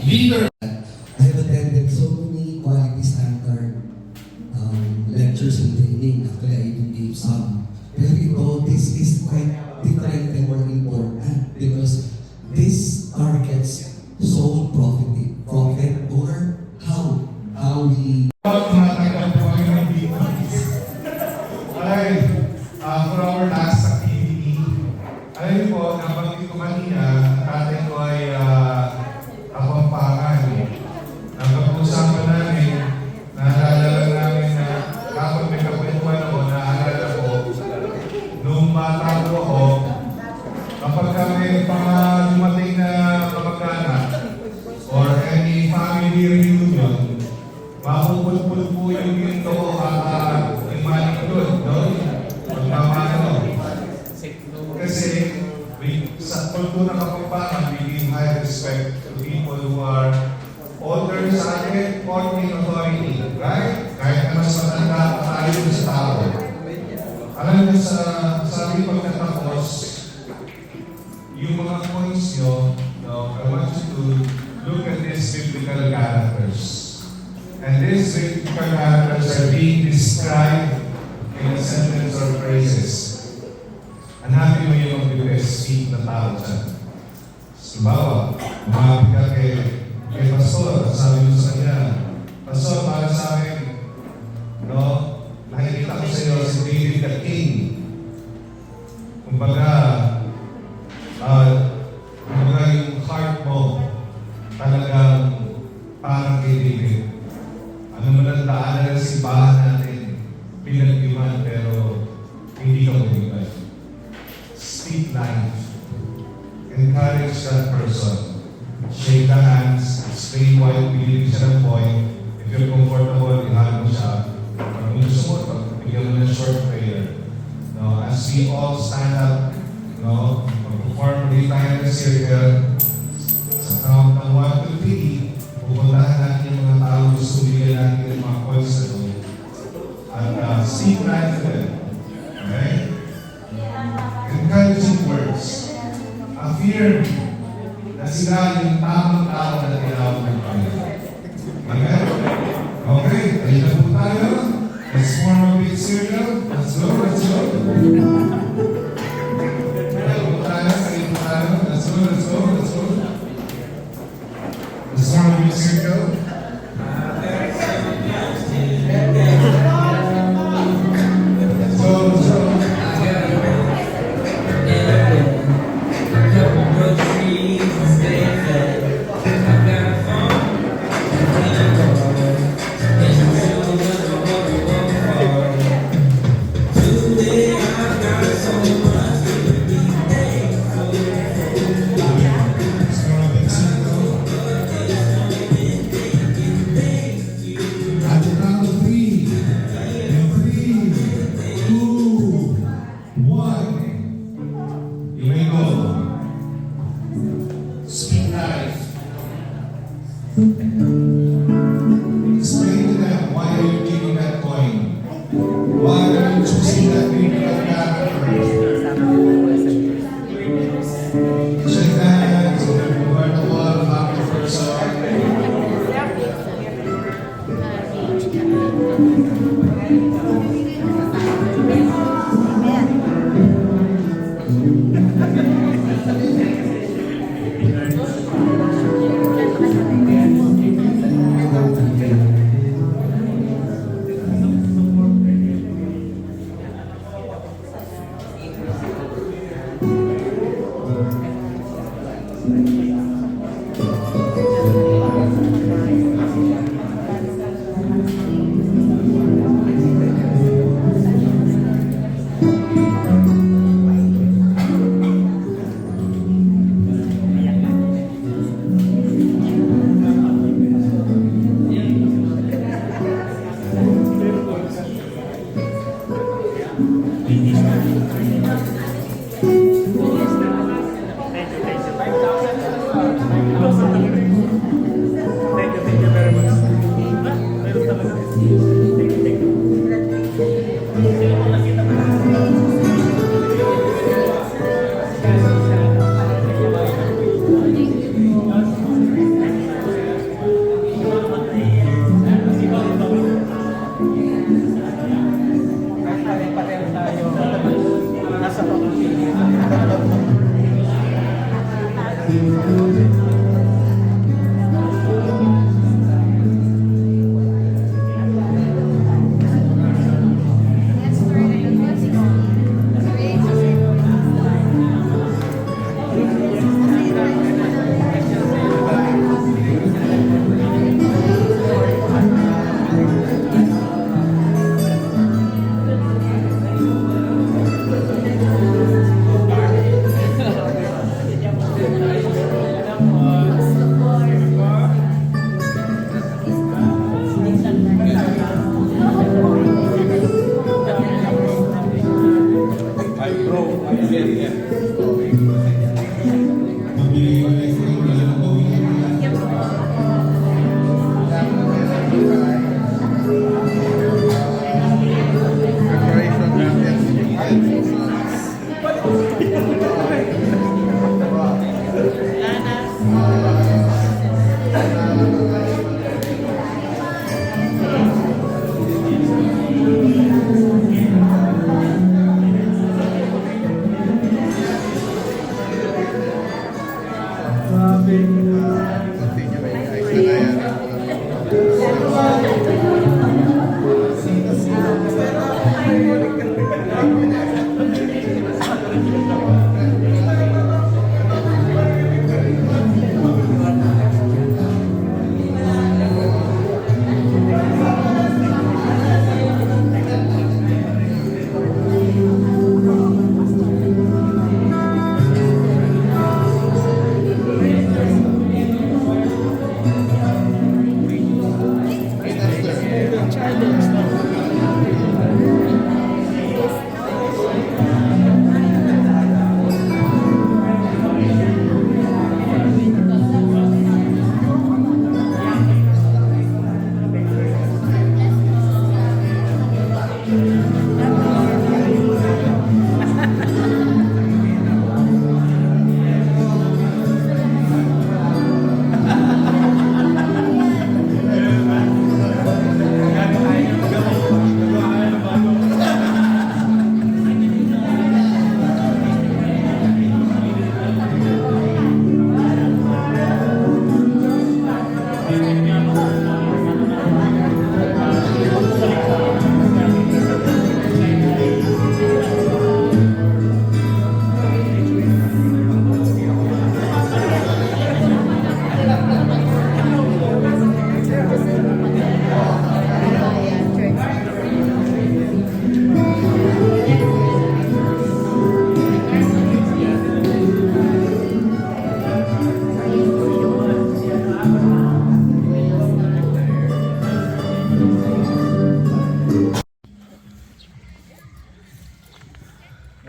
Leader. I have attended so many quality standard lectures and training. Actually, I even gave some. Pero ito, this is quite different and more important because this targets soul profit or how we For our last activity, alam po, nabanggit ko kanina, tatay ko ay ako ang pangan. Nagpag-usapan namin, naalala lang namin na kapag may kakwentuhan ako, naalala ko, nung bata ko ako, respect to people who are older sa akin, forming authority, right? Kahit na mas matanda pa tayo sa tao. Alam niyo sabi pagkatapos, yung mga points nyo, no, I want you to look at these biblical characters. And these biblical characters are being described in a sentence or phrases. Hanapin mo yung best speak na tao dyan. Halimbawa, umabi ka kay Pastor, sabi mo sa kanya, Pastor, para sa akin, no, nakikita ko sa iyo si David the King. Kumbaga yung heart mo talagang parang kay David. Ano mo lang daanan ng simbahan natin, pinag-iman pero hindi ka mag-iman. Speak life. Encourage that person. Shake the hands. Explain why you believe siya ng point. If you're comfortable, ihalo mo siya. Kung gusto mo, pagbigyan mo ng short prayer. No, as we all stand up, no, mag-perform ulit tayo ng circle. Sa count ng 1 to 3, pupuntahan natin yung mga tao gusto bigyan natin ng mga points na doon. At speak life to them. Okay? Encouraging words. Affirm na sila yung tamang tao na tinawag ng Panginoon. Amen? Okay, tayo na po tayo. Let's form a big circle. Let's go, let's go. Tayo po tayo. Let's go, let's go, let's go. Let's form a big circle. Let's go, let's go. Explain to them why are you giving that coin? Why are you choosing that biblical character? Shake hands, wear the wall, happy person.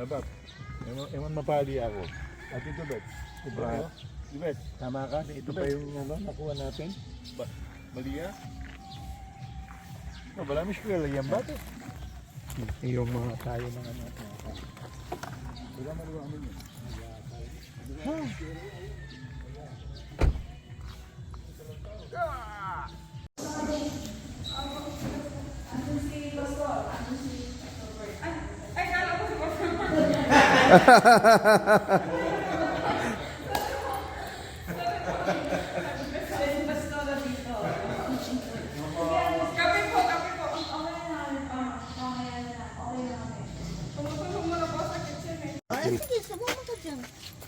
Abab, ewan mapali ako. At ito, Bet. Diba? Bet, tama ka? Ito pa yung nakuha natin? Mali ya? No, wala mishkila yan ba? Yung mga tayo ng ano. Wala maluwa mo yun.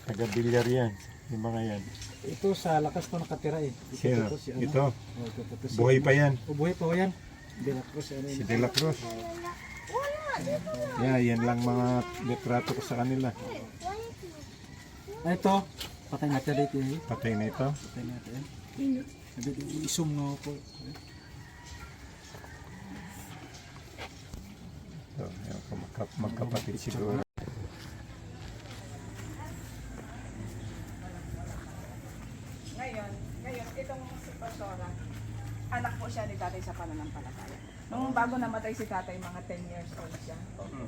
Taga-bilyar yan, yung mga yan. Ito sa lakas po nakatira eh. Sino? po si, ano, Ito? ito po si, Buhay pa yan. Buhay pa ho yan. De La Cruz. Ano, Si De La Cruz. Yeah, yan lang mga litrato ko sa kanila. Ito, patay natin dito eh. Patay na ito. Patay natin. Isum nga po. So, yan, magkapatid siguro. Ngayon, itong si Pastora, anak po siya ni tatay sa pananampalataya. Nung bago namatay si tatay, mga 10 years old siya.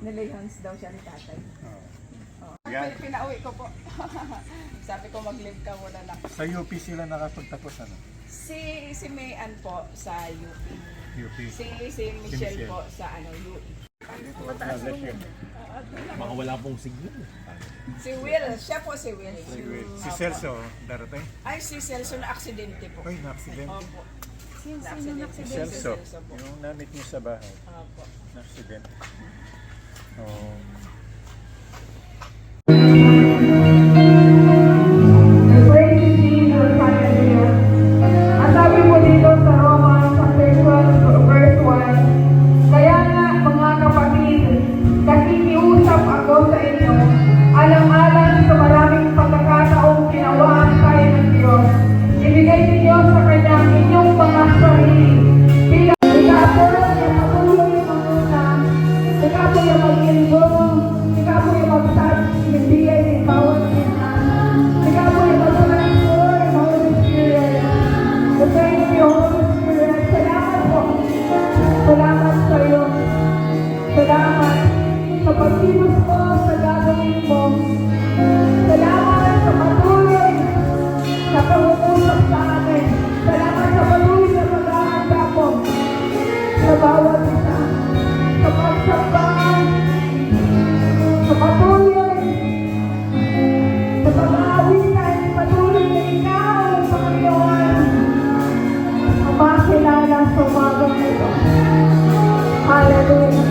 Nilayhans daw siya ni tatay. Pinauwi ko po. Sabi ko mag-live ka muna na. Sa UP sila nakapagtapos ano? Si Mayan po sa UP. UP. Si Michelle po sa UE. Baka wala pong signal. Si Will, siya po si Will. Si Celso, darating? Ay, si Celso na aksidente po. Ay, na-accident. Opo. Si Na-aksidente. Celso, po. yung namit niyo sa bahay. Opo. Na-accident. Oh. Ang sabi mo dito sa Romans chapter 12 verse 1, kaya nga mga kapatid, nakikiusap ako sa inyo, alang-alang sa maraming pagkakataong ginawaan tayo ng Diyos, ibigay ninyo sa Kanya inyong mga sarili. Bilang ikapo yung patuloy manguna, ikapo yung mag-inbong, ikapo yung mag-touch, ibigay ng bawat kinaan, ikapo yung mag-transfer, Holy Spirit. The thank you, Holy Spirit. Salamat po. Salamat sa iyo. Salamat sa pagkilos mo sa gagawin mo. Salamat sa patuloy na pag-uusap sa amin. Salamat sa patuloy na pag-ahanda mo sa bawat isa. Sa pagsambang, sa patuloy, sa pag-aawitan, patuloy na ikaw, Panginoon, ang makilala sa umagang ito. Hallelujah.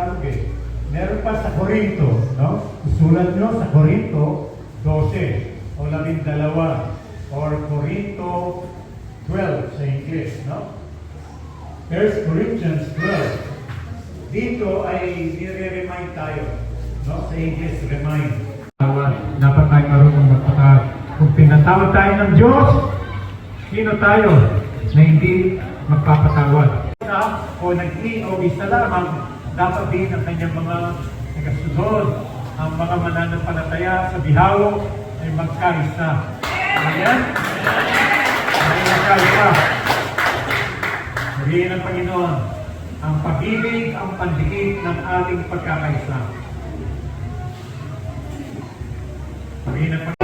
Tagalog eh. Meron pa sa Corinto, no? Sulat nyo sa Corinto 12 o 12 or Corinto 12 sa English, no? 1 Corinthians 12. Dito ay nire-remind tayo, no? Sa English, remind. Dapat tayo marunong magpatawad. Kung pinatawad tayo ng Diyos, sino tayo na hindi magpapatawad? O nag-iisa lamang, dapat din ang kanyang mga nagasunod, ang mga mananampalataya sa bihawo ay magkaisa. Ayan? Ay magkaisa. Sabihin ng Panginoon, ang pag-ibig ang pandikit ng ating pagkakaisa. Sabihin ng Panginoon,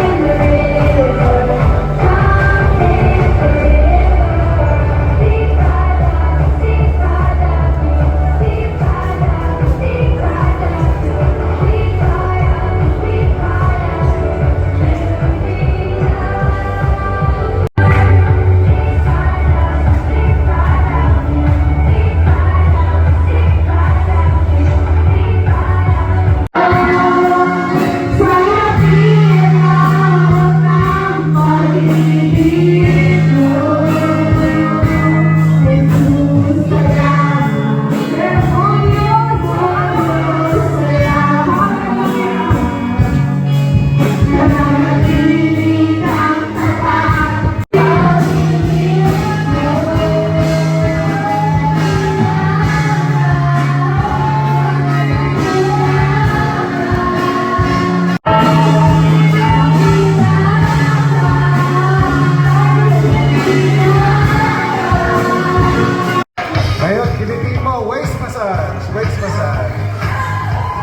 Ngayon, kilitin mo, waist massage, waist massage.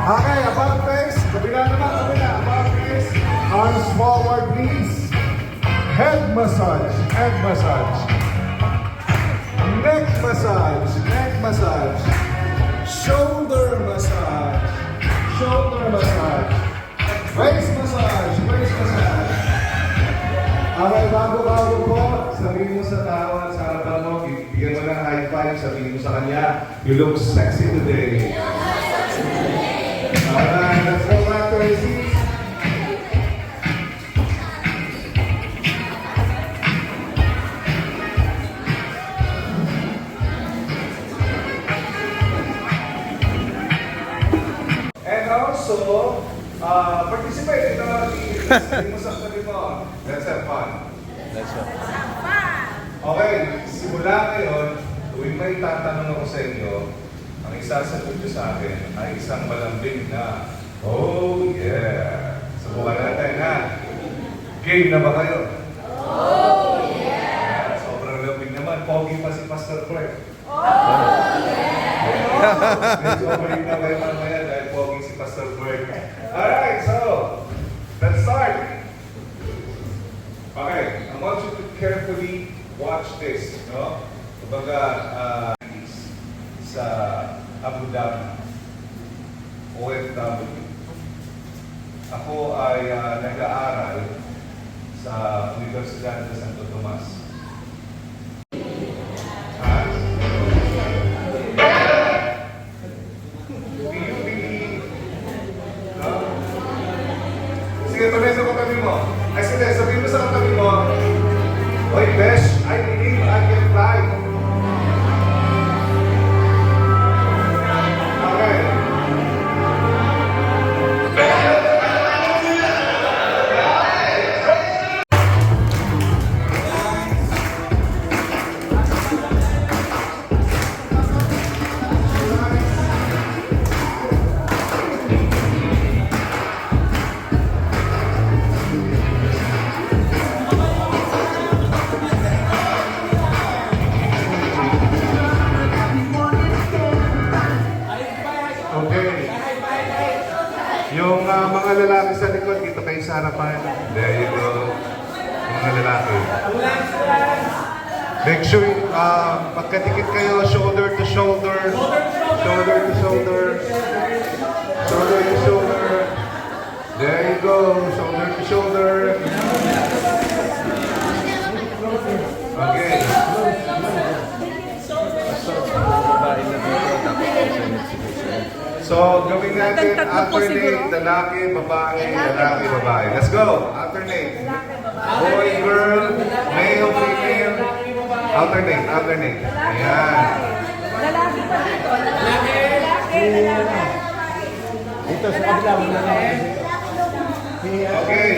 Okay, about face, kabila naman, kabila, about face, arms forward, knees. Head massage, neck massage. Neck massage. Shoulder massage, shoulder massage. Waist massage, waist massage. Okay, bago po, sabihin mo sa tao at sa harapan mo, bigyan mo ng high five, sabihin mo sa kanya, you look sexy today. Alright, let's go back to our seats. And also, participate in the activities. Sabihin mo sa tabi mo, let's have fun. Okay, simula ngayon, tuwing may tatanong ako sa inyo, ang isasagot nyo sa akin ay isang malambing na, oh yeah. Subukan natin ha. Game na ba kayo? Oh yeah! Sobrang lambing naman. Pogi pa si Pastor Fred. Oh yeah! Medyo maling na kayo mamaya dahil pogi si Pastor Fred. Alright, so, let's start. Okay, I want you to carefully watch this, no? Kumbaga, sa Abu Dhabi, OFW. Ako ay nag-aaral sa Universidad de Santo Tomas. Sige, tuloy sa katabi mo. Ay, sige, sabihin mo sa katabi mo, oy, Besh, I believe I can fly. Okay. Yung mga lalaki sa likod, dito kayo sa harapan. There you go. Yung mga lalaki. Make sure, pagkadikit kayo, shoulder to shoulder. Shoulder to shoulder. Shoulder to shoulder. There you go. Shoulder to shoulder. Okay. So, gawin natin Tatlo po siguro. alternate, lalaki, babae, lalaki, babae. Let's go. Alternate. Boy, girl, male, female. Alternate, alternate. Ayan. Lalaki pa dito. Lalaki. Dito sa kabila. Okay.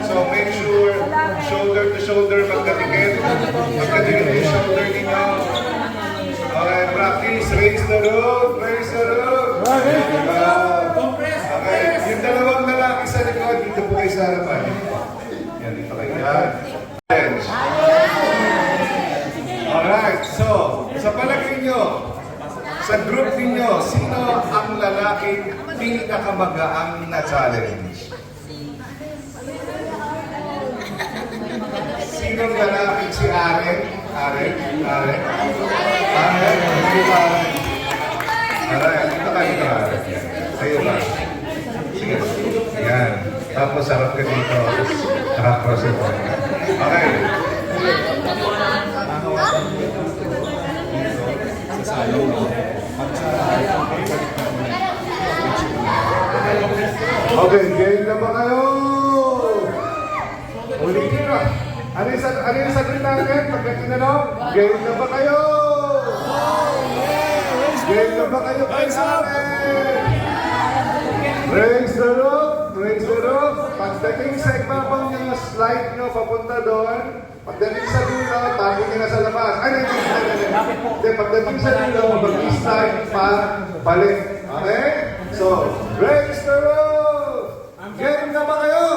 So, make sure shoulder to shoulder magkatikit. Magkatikit yung shoulder ninyo. Okay, practice. Raise the roof. Raise the roof. Okay. Yung dalawang lalaki sa likod, dito po kayo sa harapan. Yan, dito kayo. Yan. Bench. Alright. So, sa palagay nyo, sa group ninyo, sino ang lalaking pinakamagaang na challenge? Sinong lalaki si Aren? Aren? Aren? Aren? Hindi ba Aren? Aren, dito ka dito Aren. Sa'yo ba? Sige. Yan. Tapos sarap ka dito. Nakakross ito. Okay. Okay, game na ba kayo? Ulitin ko. Ano yung sagot natin? Pagka tinanong, game na ba kayo? Game na ba kayo kayo sa akin? Raise the roof, raise the roof. Pagdating sa ibabang yung slide nyo papunta doon, pagdating sa dulo, tago nyo na sa labas. Ay, hindi. Pagdating sa dulo, mag-slide pa, balik. Okay? So, raise the roof. Game na ba kayo?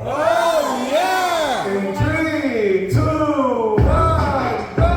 Oh, yeah! In 3, 2, 1, go!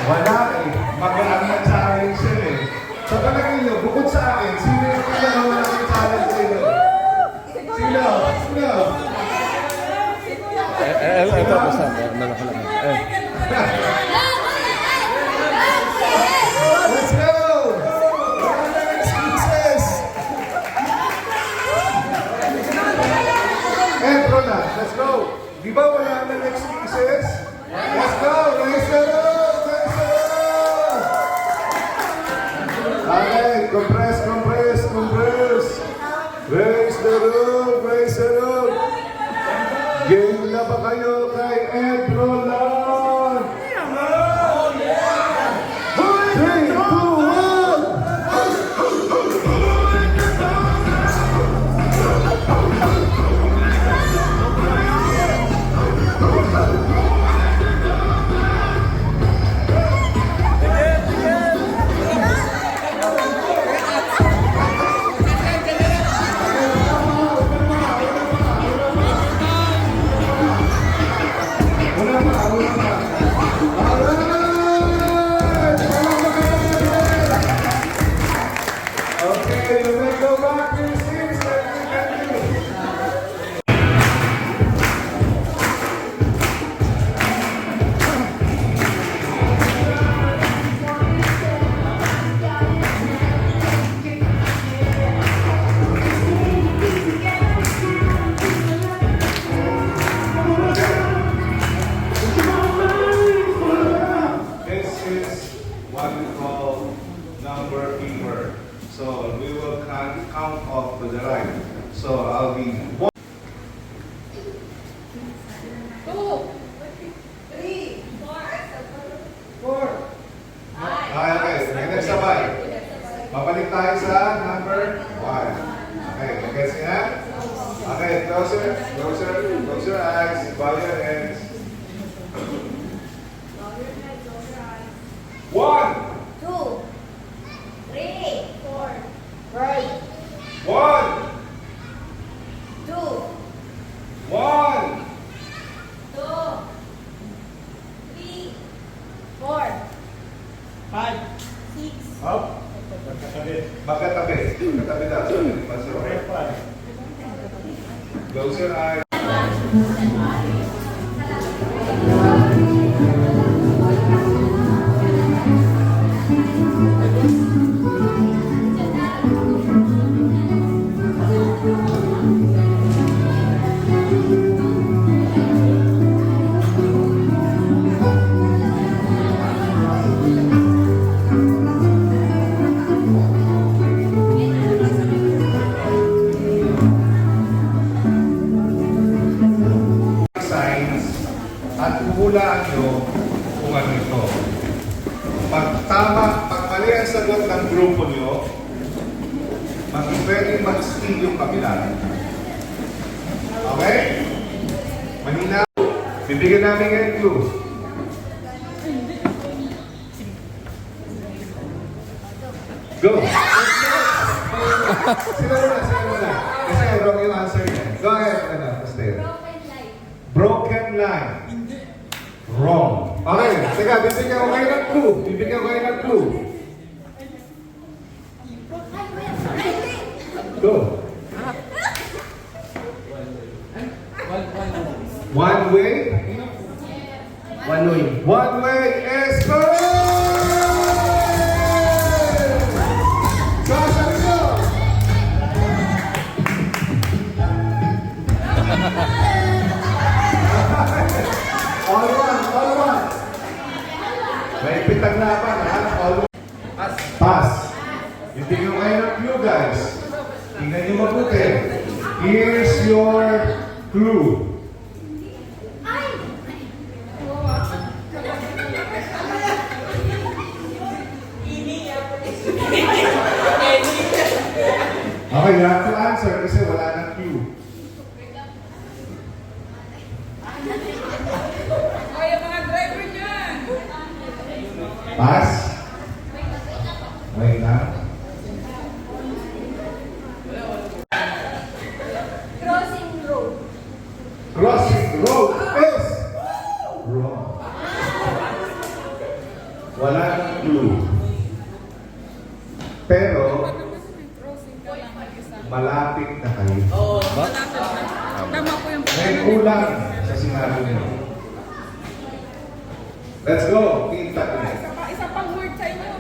Wala eh. Magaan na challenge yun eh. So palagay nyo, bukod sa akin, sino yung pinagawa ng challenge sa inyo? Sino? Sino? Ito, basta. Malaki lang. Let's go! Wala na excuses! Entro na, let's go! Di ba wala na excuses? Let's go! Raise the roof! Raise the roof! Okay, compress, compress, compress! Raise the roof! Raise the roof! Game na ba kayo kay Ed Roland? 3, 2, 1! Okay, you may go back to your seats. Let's continue. This is what we call number keeper. So we will count off to the right. So I'll be 1. 2, 3, 4. Okay, next sabay. Babalik tayo sa number 1. Okay, gets niya? Okay, closer, closer, close your eyes, bow your heads. 1, 2, 3, 4. Right. 1, 2, 1. 2, 3, 4. 5. 6, Up. Magkatabi. Magkatabi daw. Close your eyes. Signs at huhulaan nyo kung ano ito. Pag mali ang sagot ng grupo nyo, pwedeng mag-steal yung kabila. Okay? Manina. Bibigyan namin ngayon clue. Go! Sila muna. Kasi wrong yung answer niya. Go ahead, Pastor. Broken line. Wrong. Okay, teka, bibigyan ko kayo ng clue. Go. One way? One way is correct! Sasha Rizzo! All one. May pitang laban, ha? All one. Pass. Bibigyan ko kayo ng clue, guys. Tingnan niyo mabuti. Here's your clue. Okay, you have to answer kasi wala nang clue. Pass. Wait lang. Crossing road is wrong. Wala nang clue. Pero, malapit na kayo. Tama po yung May kulang sa sinabi niyo. Let's go, Team Tatinay. isa pang word sa inyo.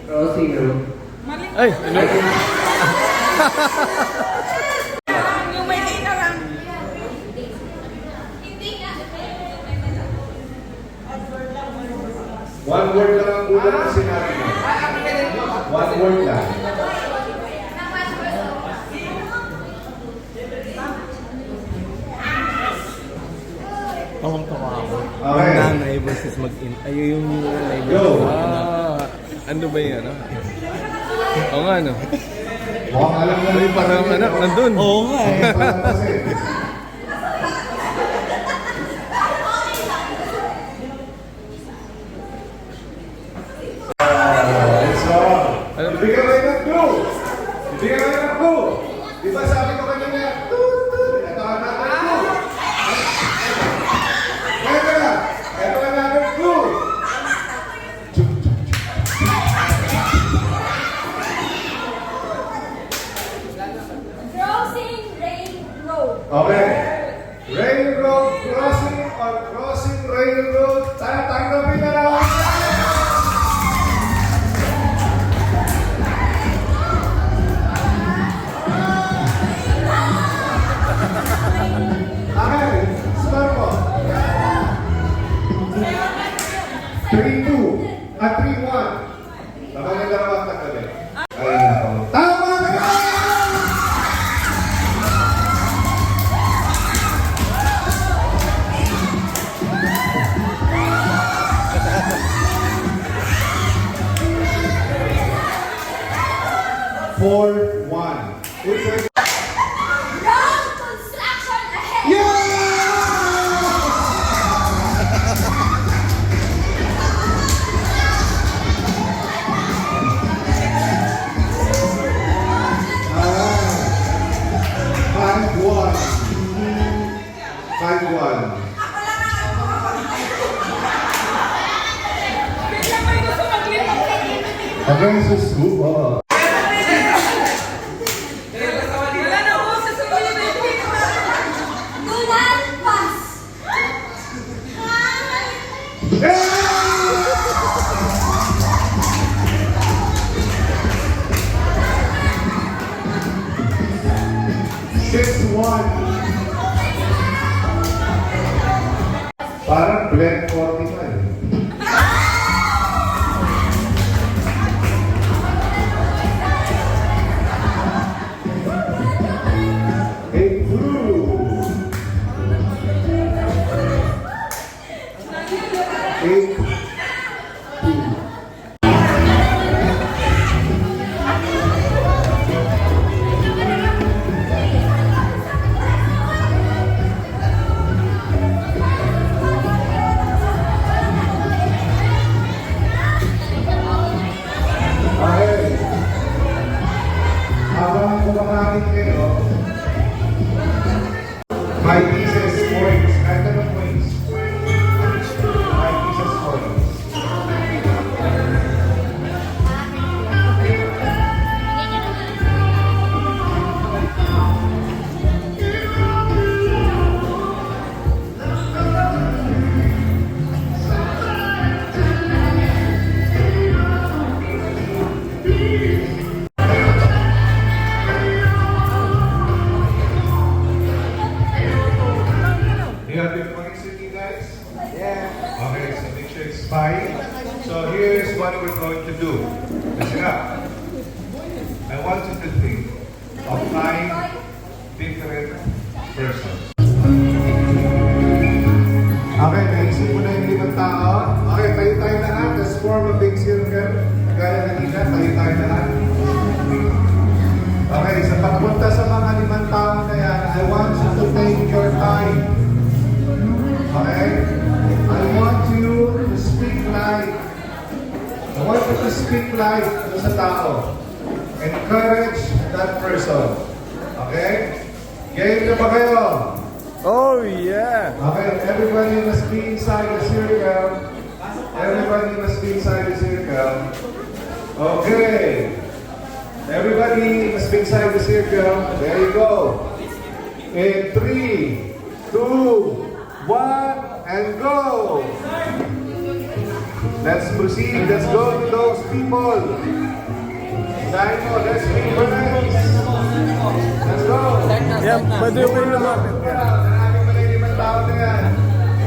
Crossing road. Mali. Ay, ano? Yung may data lang. One word lang ang kulang sa sinabi niyo. One word lang. Tawang-tawa ako. Okay. Yung nanay versus mag-in. Ay, yung nanay Go. versus... ano ba yun, ano? Oo nga, no? Mukhang alam na Ay, parang ano, nandun. Oo nga, eh. Parang kasi. Ibigyan kayo ng clue. Di ba sabi ko kanina, ito ang natin clue. Ito ang natin clue. Crossing Rail Road. Okay. Railroad crossing or crossing railroad, tatanggapin na lang. Okay, start po. 3-2 at 3-1. Baka may dalawang taggabi. Ay, nako. Tama ka! 4-1. Which way? Road construction ahead. Five one. Bigla may Okay, so scoop. Do not pass. Parang blend 45. Habang kumakain kayo, 5 pieces coins. Kahit anong coins. 5 pieces coins. You have your coins with you guys? Yeah. Okay, so make sure it's fine. So here's what we're going to do. Listen up. I want you to think of 5 different persons. Okay, naisip mo na yung 5 tao. Okay, tayo tayo lahat. Let's form a big circle. Gaya kanina, tayo tayo lahat. Okay, sa pagpunta sa mga 5 tao na yan, I want you to take your time. Okay? I want you to speak life. I want you to speak life sa tao. Encourage that person. Okay? Game na ba kayo? Oh, yeah! Okay, everybody must be inside the circle. Everybody must be inside the circle. Okay. Everybody must be inside the circle. There you go. In 3, 2, 1, and go! Let's proceed. Let's go to those people. Dino, let's be friends. Let's go. Yeah, pwede ko yung lumapit. Maraming mali 5 tao na yan.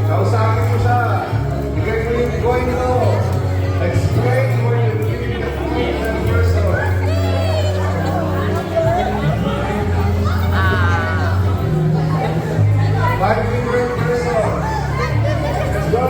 Kausapin mo siya. Bigay mo yung coin mo. Explain where you believe that person. Five different persons. Let's go.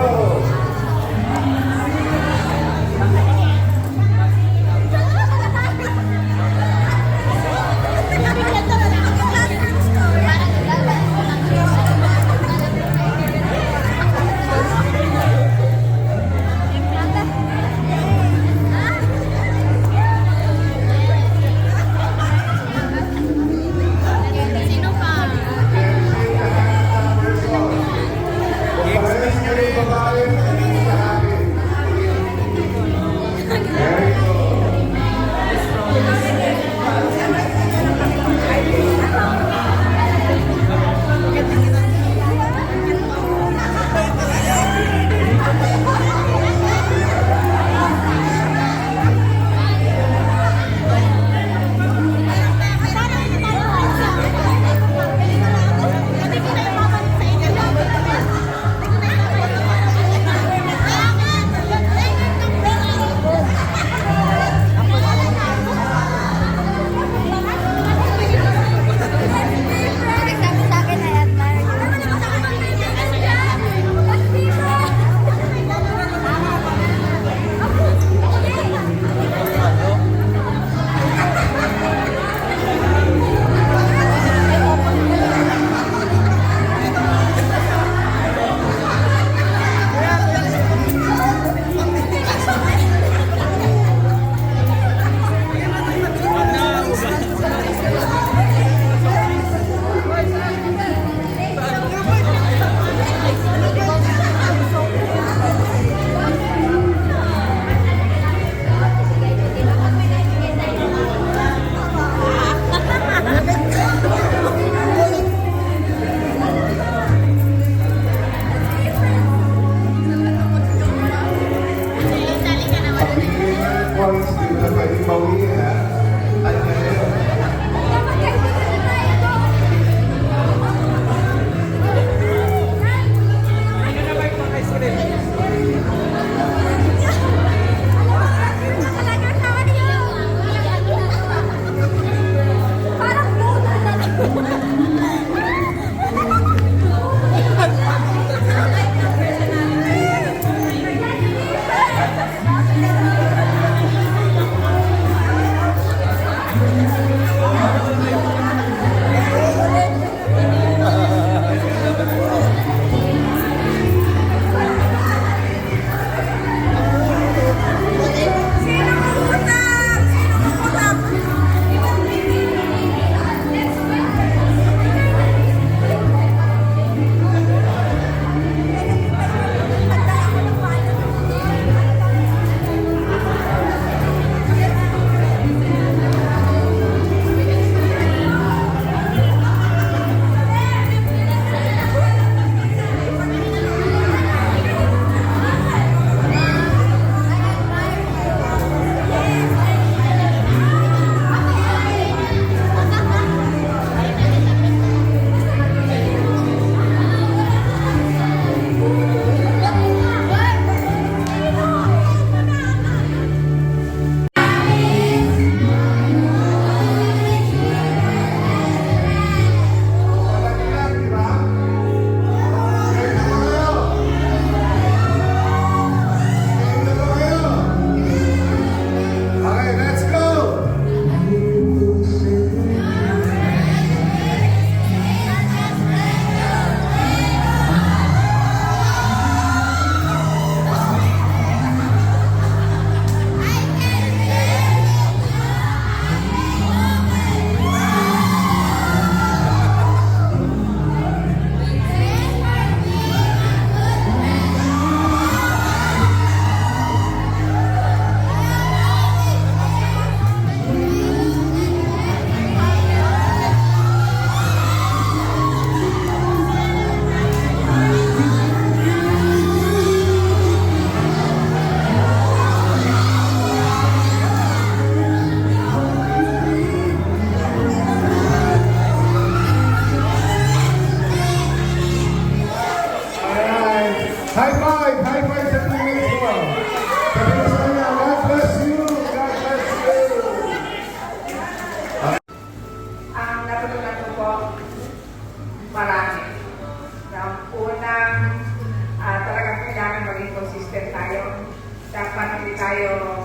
tayo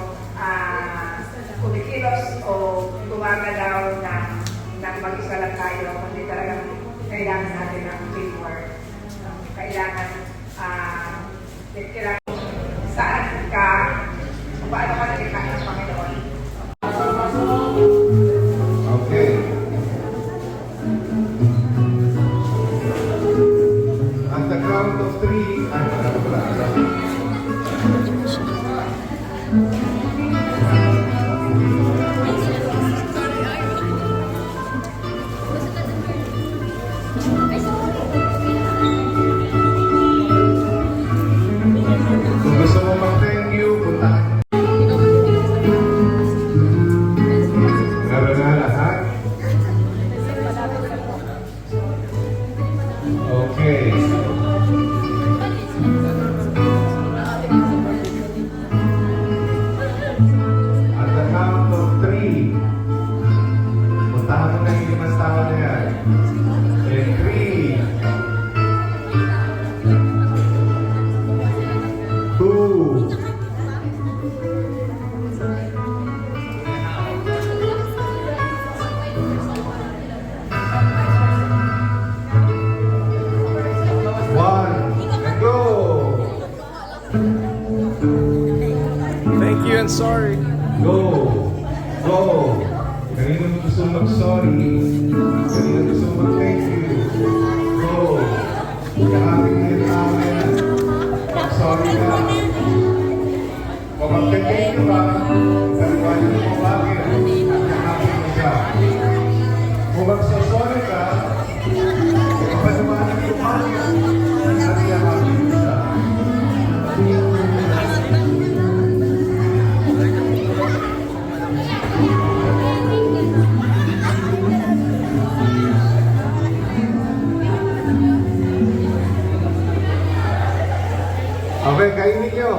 kumikilos o gumagalaw ng mag-isa lang tayo, kundi talagang kailangan natin ng teamwork. Kailangan saan ka, kung paano ka nalikha ng Panginoon. Okay. At the count of 3, kung gusto mo mag-thank you, puntahan. Meron na lahat? Okay. At the count of 3, puntahan mo na yung 5 tao na yan. In 3, 2, 1, and go! Thank you and sorry. Go! Go! Kanino gusto mag-sorry? Kanino gusto mag-thank you? Go! Kahapin na yung tao na yan. Sorry ka. Kung mag-thank you ka, kaliwanag mo bakit. At kahapin mo siya. Kung mag-sorry ka, kapaliwanag mo bakit. At kahapin mo siya. Okay, kainin nyo.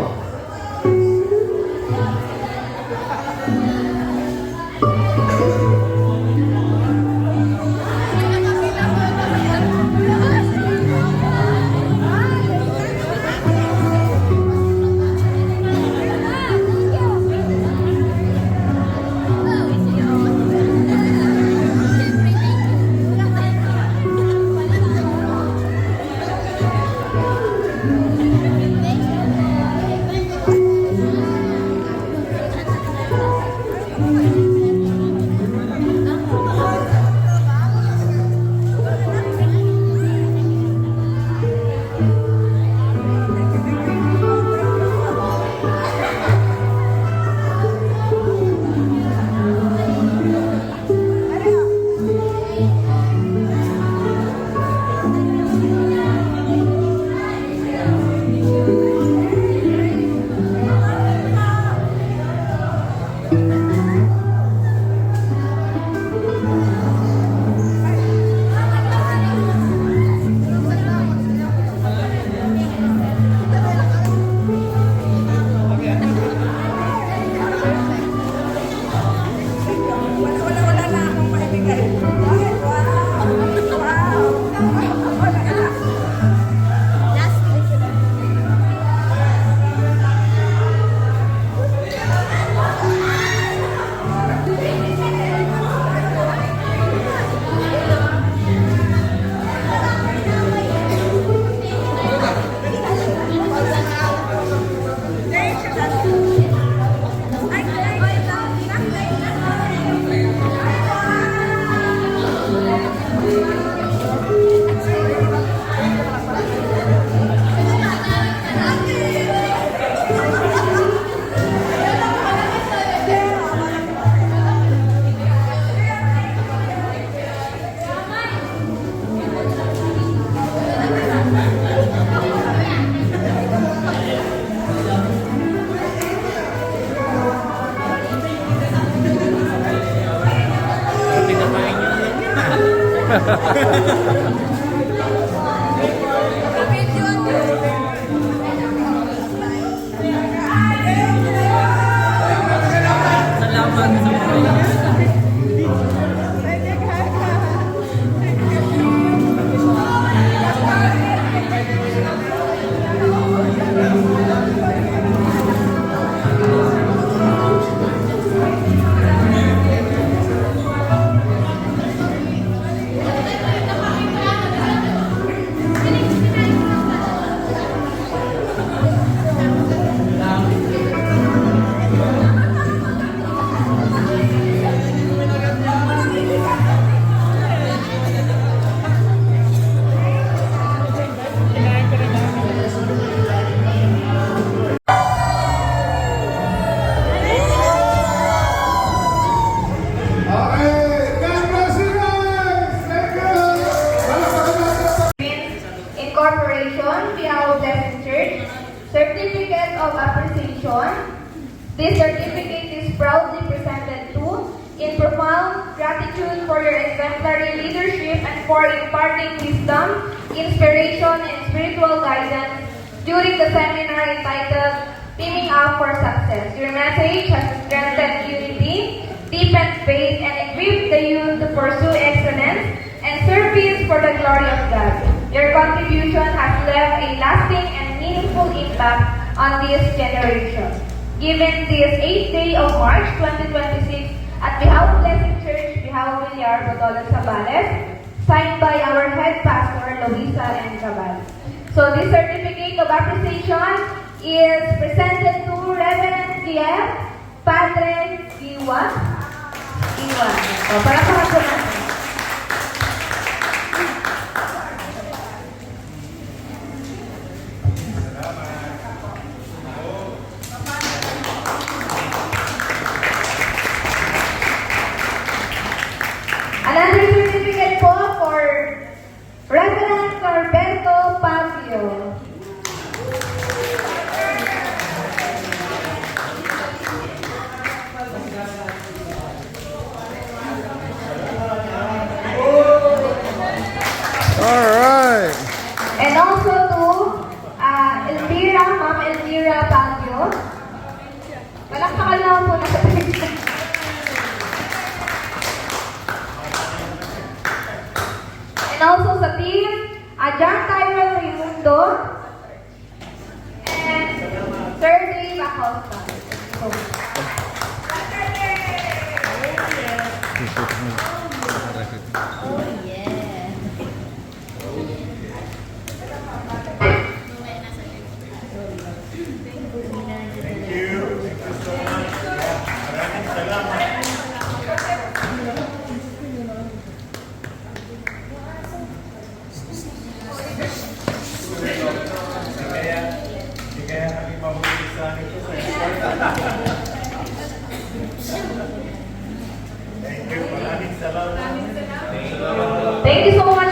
This certificate is proudly presented to in profound gratitude for your exemplary leadership and for imparting wisdom, inspiration, and spiritual guidance during the seminar entitled Teaming Up for Success. Your message has strengthened unity, deepened faith, and equipped the youth to pursue excellence and service for the glory of God. Your contribution has left a lasting and meaningful impact on this generation. Given this 8th day of March 2026 at Bihaw Blessing Church, Bihaw Villar, Bacolod, Zambales, signed by our head pastor, Luisa M. Cabal. So this certificate of appreciation is presented to Reverend G.F. Padre Iwan. So, para sa mga natin. Another certificate po for Reverend Carberto Pazio. Alright! And also to Elvira, Ma'am Elvira Pazio. Palakpakan naman po na sa picture. And also sa team, John Tyrell Raimundo and Sir Dave Acosta. So, Thank you. Thank you so much. Maraming salamat. Hindi kaya kami mahuli sa nito sa Thank you. Maraming salamat. thank you so much.